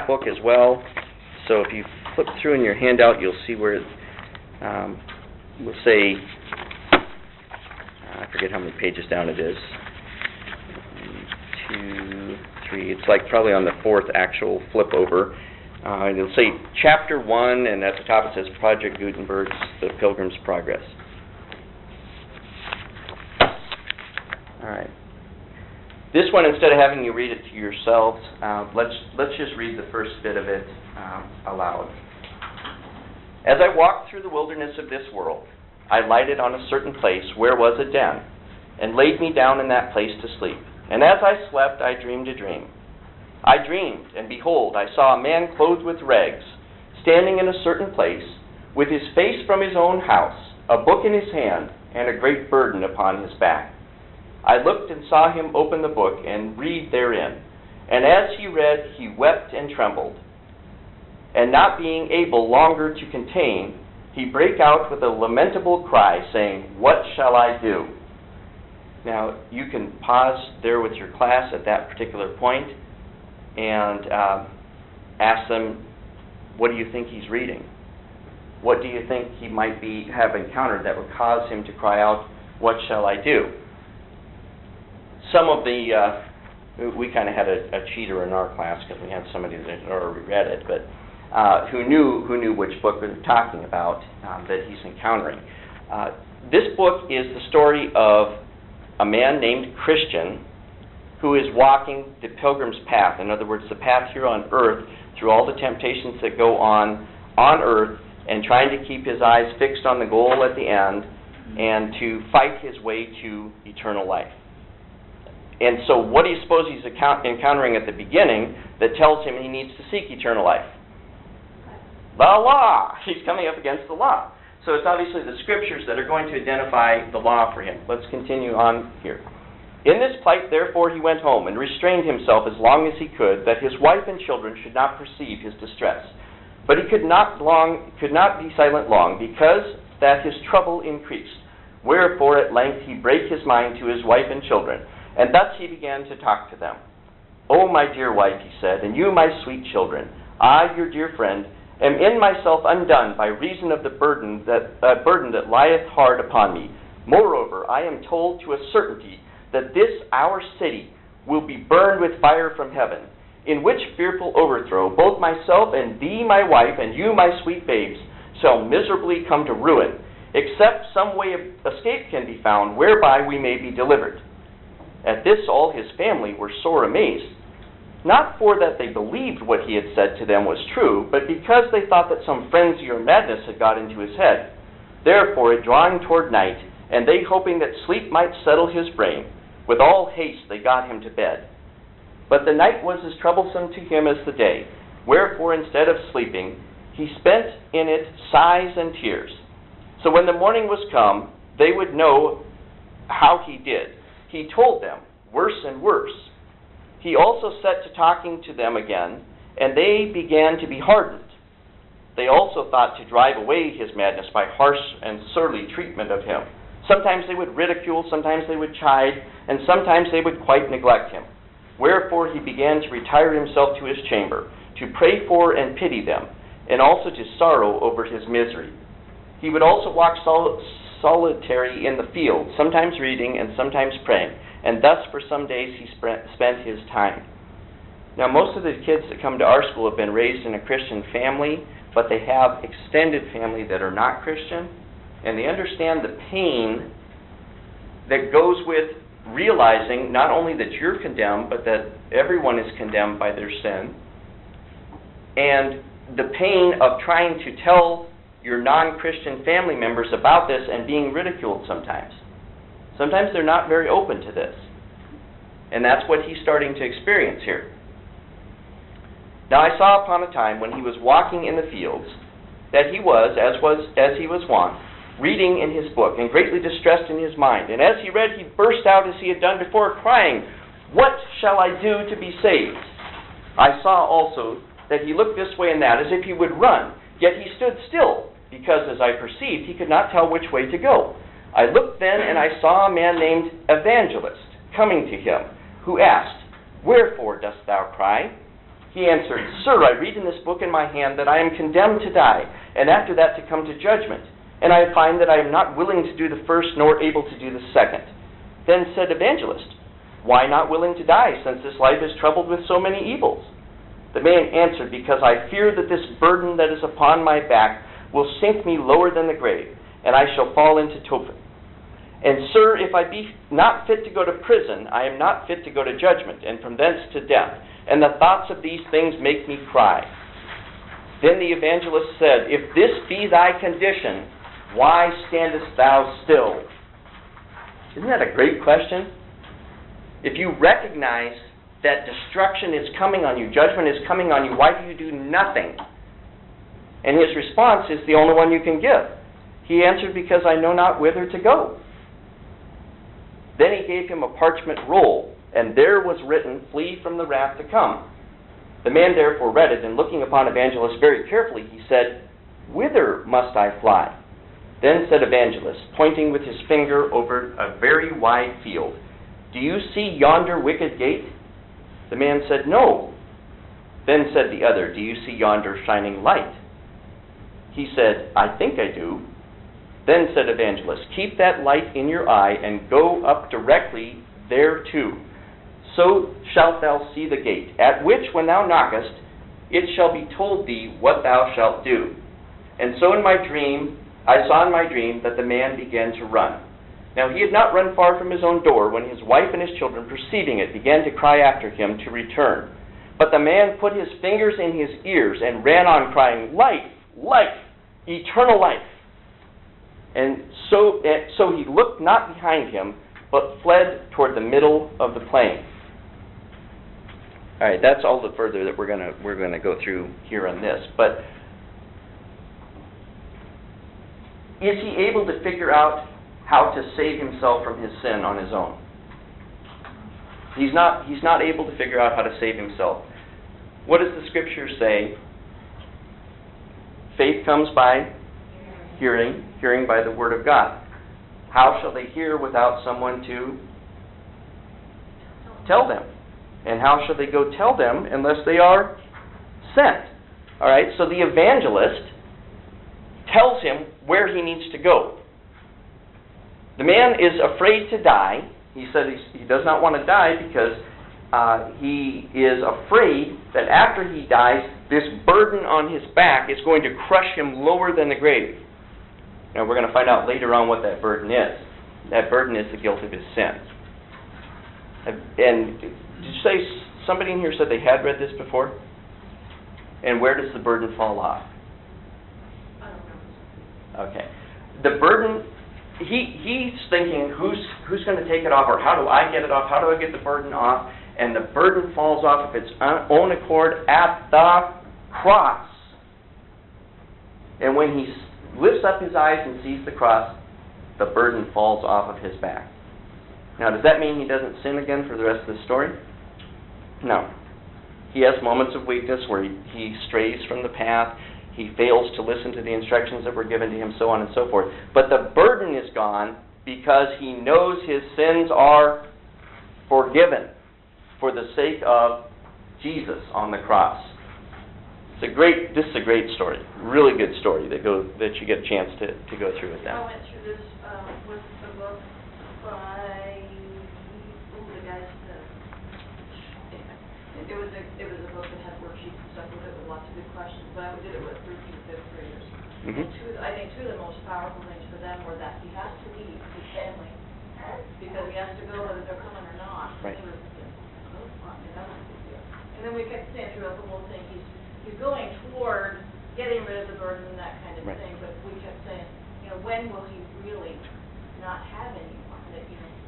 book as well. So if you flip through in your handout, you'll see where we'll say, I forget how many pages down it is. 1, 2, 3. It's like probably on the fourth actual flip over. And it'll say Chapter 1, and at the top it says Project Gutenberg's The Pilgrim's Progress. All right. This one, instead of having you read it to yourselves, let's just read the first bit of it aloud. As I walked through the wilderness of this world, I lighted on a certain place where was a den, and laid me down in that place to sleep. And as I slept, I dreamed a dream. I dreamed, and behold, I saw a man clothed with rags, standing in a certain place, with his face from his own house, a book in his hand, and a great burden upon his back. I looked and saw him open the book and read therein. And as he read, he wept and trembled. And not being able longer to contain, he brake out with a lamentable cry, saying, "What shall I do?" Now, you can pause there with your class at that particular point and ask them, what do you think he's reading? What do you think he might have encountered that would cause him to cry out, "What shall I do?" Some of the, we kind of had a cheater in our class because we had somebody that had already read it, but who knew which book we were talking about that he's encountering. This book is the story of a man named Christian who is walking the pilgrim's path. In other words, the path here on earth through all the temptations that go on earth, and trying to keep his eyes fixed on the goal at the end and to fight his way to eternal life. And so what do you suppose he's encountering at the beginning that tells him he needs to seek eternal life? The law. He's coming up against the law. So it's obviously the scriptures that are going to identify the law for him. Let's continue on here. In this plight, therefore, he went home and restrained himself as long as he could, that his wife and children should not perceive his distress. But he could not be silent long, because that his trouble increased. Wherefore at length he brake his mind to his wife and children, and thus he began to talk to them. "O my dear wife," he said, "and you my sweet children, I, your dear friend, am in myself undone by reason of the burden that lieth hard upon me. Moreover, I am told to a certainty that this our city will be burned with fire from heaven, in which fearful overthrow both myself and thee my wife and you my sweet babes shall miserably come to ruin, except some way of escape can be found whereby we may be delivered." At this all his family were sore amazed, not for that they believed what he had said to them was true, but because they thought that some frenzy or madness had got into his head. Therefore, it drawing toward night, and they hoping that sleep might settle his brain, with all haste they got him to bed. But the night was as troublesome to him as the day, wherefore instead of sleeping, he spent in it sighs and tears. So when the morning was come, they would know how he did. He told them, worse and worse. He also set to talking to them again, and they began to be hardened. They also thought to drive away his madness by harsh and surly treatment of him. Sometimes they would ridicule, sometimes they would chide, and sometimes they would quite neglect him. Wherefore he began to retire himself to his chamber, to pray for and pity them, and also to sorrow over his misery. He would also walk solitary in the field, sometimes reading and sometimes praying, and thus for some days he spent his time. Now, most of the kids that come to our school have been raised in a Christian family, but they have extended family that are not Christian, and they understand the pain that goes with realizing not only that you're condemned, but that everyone is condemned by their sin, and the pain of trying to tell your non-Christian family members about this and being ridiculed sometimes. Sometimes they're not very open to this. And that's what he's starting to experience here. Now I saw upon a time when he was walking in the fields that he was, as he was wont, reading in his book, and greatly distressed in his mind. And as he read, he burst out as he had done before, crying, "What shall I do to be saved?" I saw also that he looked this way and that, as if he would run, yet he stood still, because, as I perceived, he could not tell which way to go. I looked then, and I saw a man named Evangelist coming to him, who asked, "Wherefore dost thou cry?" He answered, "Sir, I read in this book in my hand that I am condemned to die, and after that to come to judgment. And I find that I am not willing to do the first, nor able to do the second." Then said Evangelist, "Why not willing to die, since this life is troubled with so many evils?" The man answered, "Because I fear that this burden that is upon my back will sink me lower than the grave, and I shall fall into Tophet. And, sir, if I be not fit to go to prison, I am not fit to go to judgment, and from thence to death. And the thoughts of these things make me cry." Then the evangelist said, "If this be thy condition, why standest thou still?" Isn't that a great question? If you recognize that destruction is coming on you, judgment is coming on you, why do you do nothing? And his response is the only one you can give. He answered, "Because I know not whither to go." Then he gave him a parchment roll, and there was written, "Flee from the wrath to come." The man therefore read it, and looking upon Evangelist very carefully, he said, "Whither must I fly?" Then said Evangelist, pointing with his finger over a very wide field, "Do you see yonder wicket gate?" The man said, "No." Then said the other, "Do you see yonder shining light?" He said, "I think I do." Then said Evangelist, "Keep that light in your eye, and go up directly thereto. So shalt thou see the gate, at which, when thou knockest, it shall be told thee what thou shalt do." And so in my dream, I saw in my dream that the man began to run. Now he had not run far from his own door, when his wife and his children, perceiving it, began to cry after him to return. But the man put his fingers in his ears, and ran on, crying, "Life, life, eternal life." And so he looked not behind him, but fled toward the middle of the plain. All right, that's all the further that we're gonna go through here on this. But is he able to figure out how to save himself from his sin on his own? He's not able to figure out how to save himself. What does the Scripture say? Faith comes by hearing, hearing by the Word of God. How shall they hear without someone to tell them? And how shall they go tell them unless they are sent? All right, so the evangelist tells him where he needs to go. The man is afraid to die. He said he does not want to die because he is afraid that after he dies, this burden on his back is going to crush him lower than the grave. Now we're going to find out later on what that burden is. That burden is the guilt of his sin. And did you say somebody in here said they had read this before? And where does the burden fall off? I don't know. Okay. The burden, he's thinking, who's going to take it off, or how do I get it off? How do I get the burden off? And the burden falls off of its own accord at the cross. And when he lifts up his eyes and sees the cross, the burden falls off of his back. Now, does that mean he doesn't sin again for the rest of the story? No. He has moments of weakness where he strays from the path, he fails to listen to the instructions that were given to him, so on and so forth. But the burden is gone because he knows his sins are forgiven for the sake of Jesus on the cross. This is a great story, really good story that you get a chance to go through with them. I went through this with a book by the guys it was a book that had worksheets and stuff with it with lots of good questions, but I did it with 3rd and 5th graders. Mm-hmm. I think two of the most powerful things for them were that he has to leave his family because he has to go whether they're coming or not. Right. They were thinking, oh, fuck, that was a big deal. And then we kept saying throughout the whole thing, he's going toward getting rid of the burden and that kind of Right. thing, but we kept saying, when will he really not have anyone that,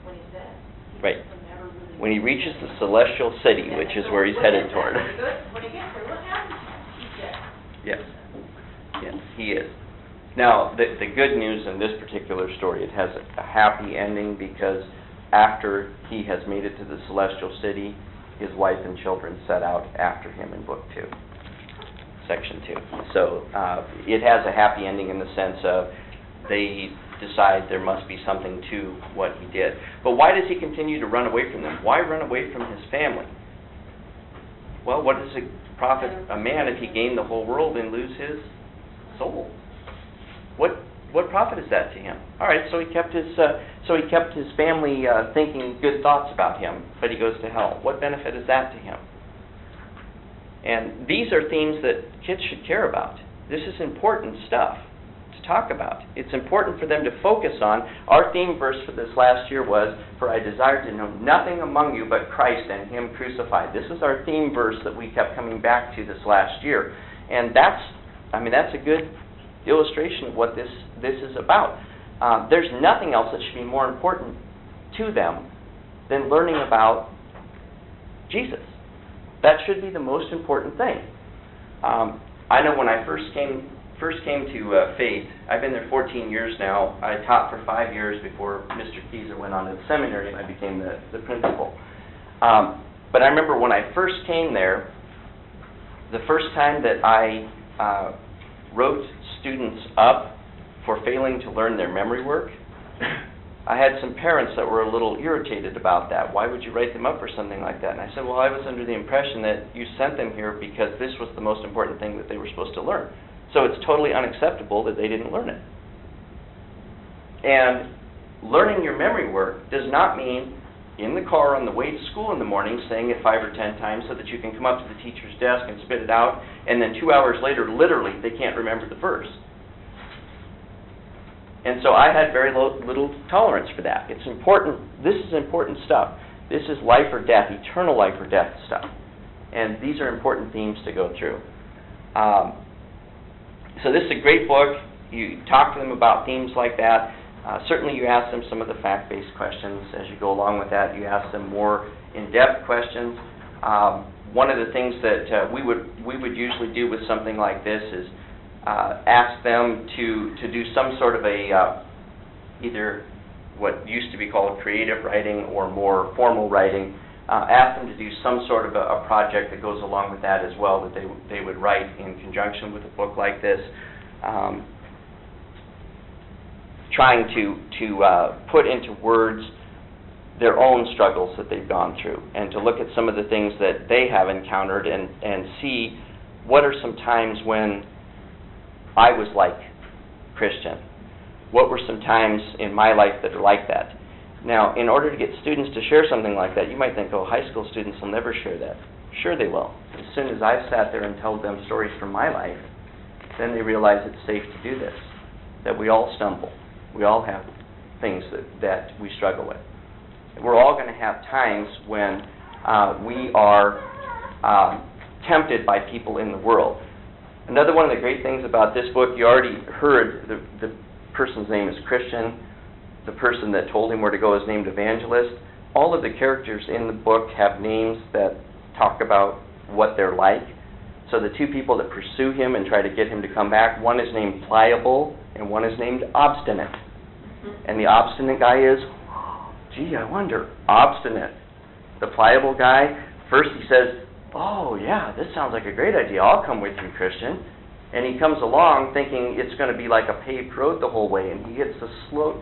when he's dead? Right. Will never really When he reaches the celestial city, which is where he's headed toward. When he gets there, what happens to him? He's dead. Yes. Yes, he is. Now, the good news in this particular story, it has a happy ending because after he has made it to the celestial city, his wife and children set out after him in Book 2, Section 2. So it has a happy ending in the sense of they decide there must be something to what he did. But why does he continue to run away from them? Why run away from his family? Well, what does it profit a man if he gain the whole world and lose his soul? What profit is that to him? All right, so he kept his family thinking good thoughts about him, but he goes to hell. What benefit is that to him? And these are themes that kids should care about. This is important stuff to talk about. It's important for them to focus on. Our theme verse for this last year was, "For I desire to know nothing among you but Christ and Him crucified." This is our theme verse that we kept coming back to this last year. And that's a good illustration of what this is about. There's nothing else that should be more important to them than learning about Jesus. That should be the most important thing. I know when I first came to Faith, I've been there 14 years now. I taught for 5 years before Mr. Keyser went on to the seminary and I became the principal. But I remember when I first came there, the first time that I wrote students up for failing to learn their memory work, I had some parents that were a little irritated about that. Why would you write them up for something like that? And I said, well, I was under the impression that you sent them here because this was the most important thing that they were supposed to learn. So it's totally unacceptable that they didn't learn it. And learning your memory work does not mean in the car on the way to school in the morning saying it 5 or 10 times so that you can come up to the teacher's desk and spit it out, and then 2 hours later, literally, they can't remember the verse. And so I had very little tolerance for that. It's important. This is important stuff. This is life or death, eternal life or death stuff. And these are important themes to go through. So this is a great book. You talk to them about themes like that. Certainly you ask them some of the fact-based questions. As you go along with that, you ask them more in-depth questions. One of the things that we would usually do with something like this is ask them to do some sort of a, either what used to be called creative writing or more formal writing. Ask them to do some sort of a project that goes along with that as well, that they would write in conjunction with a book like this. Trying to put into words their own struggles that they've gone through, and to look at some of the things that they have encountered and see what are some times when I was like Christian. What were some times in my life that are like that? Now, in order to get students to share something like that, you might think, oh, high school students will never share that. Sure they will. As soon as I've sat there and told them stories from my life, then they realize it's safe to do this, that we all stumble. We all have things that we struggle with. We're all going to have times when we are tempted by people in the world. Another one of the great things about this book, you already heard the person's name is Christian. The person that told him where to go is named Evangelist. All of the characters in the book have names that talk about what they're like. So the two people that pursue him and try to get him to come back, one is named Pliable and one is named Obstinate. And the obstinate guy is, gee, I wonder, obstinate. The pliable guy, first he says, oh yeah, this sounds like a great idea, I'll come with you, Christian. And he comes along thinking it's going to be like a paved road the whole way, and he hits a slough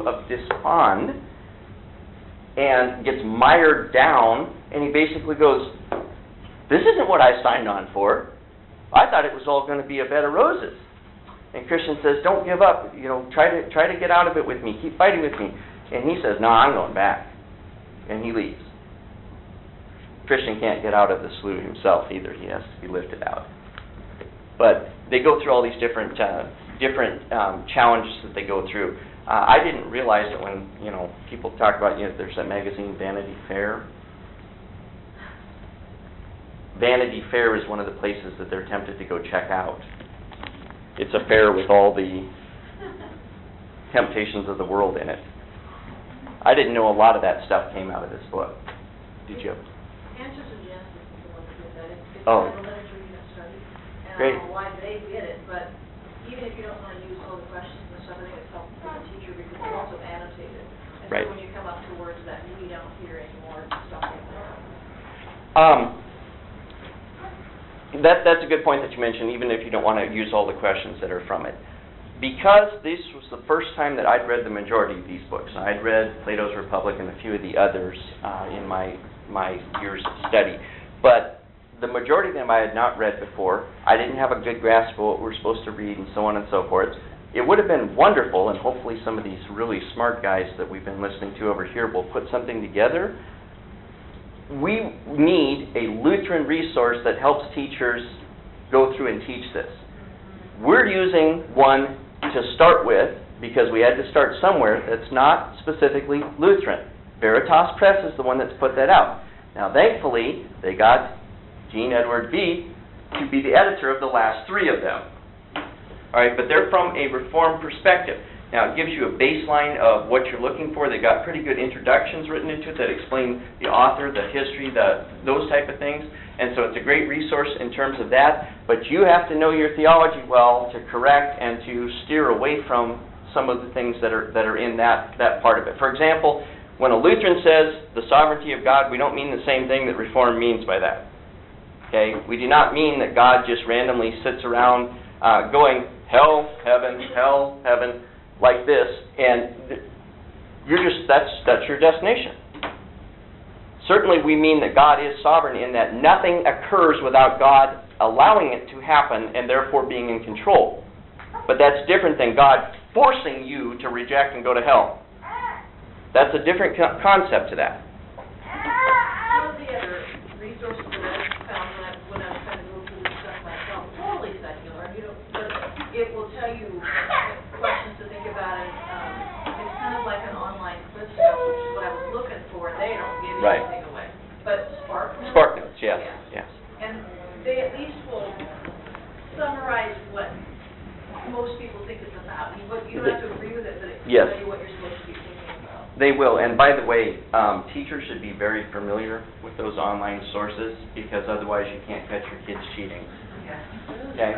of despond and gets mired down, and he basically goes, this isn't what I signed on for. I thought it was all going to be a bed of roses. And Christian says, don't give up, try to get out of it with me, keep fighting with me. And he says, no, I'm going back. And he leaves. Christian can't get out of the slough himself either, he has to be lifted out. But they go through all these different challenges that they go through. I didn't realize that when people talk about there's that magazine Vanity Fair. Vanity Fair is one of the places that they're tempted to go check out. It's a fair with all the temptations of the world in it. I didn't know a lot of that stuff came out of this book. Did you? Answers and Genesis is the one that did that. It's Oh. kind of literature you have studied. And Great. I don't know why they did it, but even if you don't want to use all the questions and stuff, I think it's helpful for the teacher because it's also annotated. And Right. so when you come up to words that we don't hear anymore, stuff like that. That's a good point that you mentioned, even if you don't want to use all the questions that are from it. Because this was the first time that I'd read the majority of these books. I'd read Plato's Republic and a few of the others in my years of study. But the majority of them I had not read before. I didn't have a good grasp of what we're supposed to read and so on and so forth. It would have been wonderful, and hopefully some of these really smart guys that we've been listening to over here will put something together. We need a Lutheran resource that helps teachers go through and teach this. We're using one to start with because we had to start somewhere that's not specifically Lutheran. Veritas Press is the one that's put that out. Now, thankfully, they got Gene Edward V to be the editor of the last three of them. All right, but they're from a Reformed perspective. Now, it gives you a baseline of what you're looking for. They've got pretty good introductions written into it that explain the author, the history, those type of things. And so it's a great resource in terms of that. But you have to know your theology well to correct and to steer away from some of the things that are in that part of it. For example, when a Lutheran says the sovereignty of God, we don't mean the same thing that Reformed means by that. Okay? We do not mean that God just randomly sits around going, hell, heaven, like this, and that's your destination. Certainly we mean that God is sovereign in that nothing occurs without God allowing it to happen and therefore being in control. But that's different than God forcing you to reject and go to hell. That's a different concept to that. One of the other resources that I found when I was trying to go through this stuff myself, totally secular, but it will tell you questions to think about, and it's kind of like an online quiz stuff, which is what I was looking for. They don't give Right. anything away. But Spark Notes? Spark Notes, yes. Yeah. Yes. And they at least will summarize what most people think it's about. You don't have to agree with it, but it will Yes. tell you what you're supposed to be thinking about. They will, and by the way, teachers should be very familiar with those online sources because otherwise you can't catch your kids cheating. Yeah. Okay?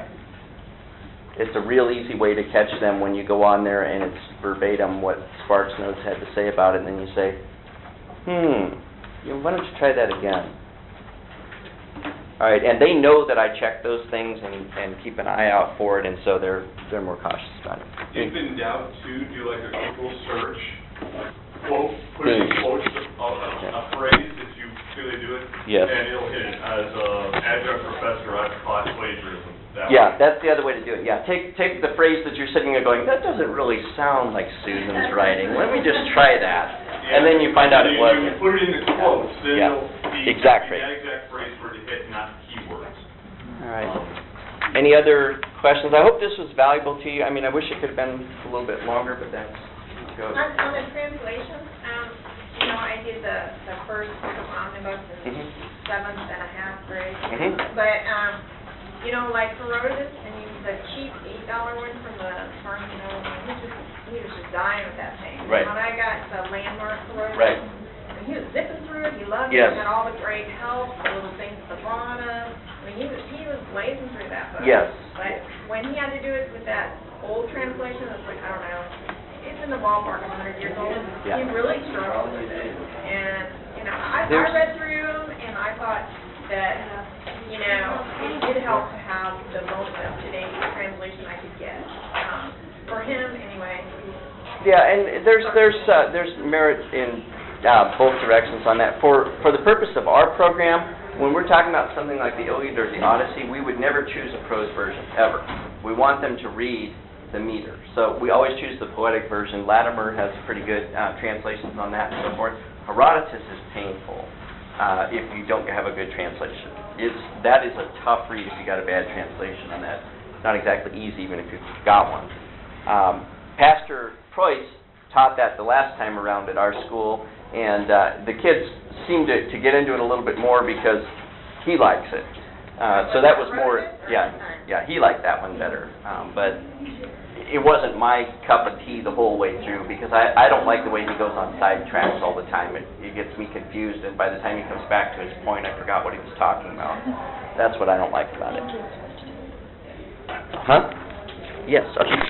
It's a real easy way to catch them when you go on there and it's verbatim what Sparks Notes had to say about it, and then you say, why don't you try that again? All right, and they know that I check those things and keep an eye out for it, and so they're more cautious about it. If in doubt, too, do like a Google search, put in quotes a phrase that you clearly do it. Yes. And it'll hit it. As an adjunct professor, I've taught plagiarism. Yeah, that's the other way to do it. Yeah, take the phrase that you're sitting there going, that doesn't really sound like Susan's writing. Let me just try that. And then you find out it wasn't. You put it in the quotes, then Yeah. it'll be Exact phrase. that exact phrase for it to hit, not keywords. All right. Any other questions? I hope this was valuable to you. I mean, I wish it could have been a little bit longer, but that's good. On the translation, I did the first book of omnibus in Mhm. 7th and a half grade. Mhm. But, like Herodotus, and the cheap $8 one from the farm, he was just dying with that thing. Right. When I got the landmark Herodotus, Right. and he was zipping through it, he loved Yes. it, had all the great help, the little things at the bottom. I mean, he was blazing through that book. Yes. But when he had to do it with that old translation, it's like, I don't know, it's in the ballpark of 100 years old. Yeah. He really struggled with it. And, I There's- read through them, and I thought, that, you know, it did help to have the most up-to-date translation I could get. For him, anyway. Yeah, and there's merit in both directions on that. For the purpose of our program, when we're talking about something like the Iliad or the Odyssey, we would never choose a prose version, ever. We want them to read the meter. So we always choose the poetic version. Latimer has pretty good translations on that and so forth. Herodotus is painful if you don't have a good translation. That is a tough read if you got a bad translation on that. It's not exactly easy even if you've got one. Pastor Preuss taught that the last time around at our school, and the kids seemed to get into it a little bit more because he likes it. So that was more, yeah, he liked that one better. But it wasn't my cup of tea the whole way through because I don't like the way he goes on side tracks all the time. It gets me confused, and by the time he comes back to his point, I forgot what he was talking about. That's what I don't like about it. Huh? Yes, okay.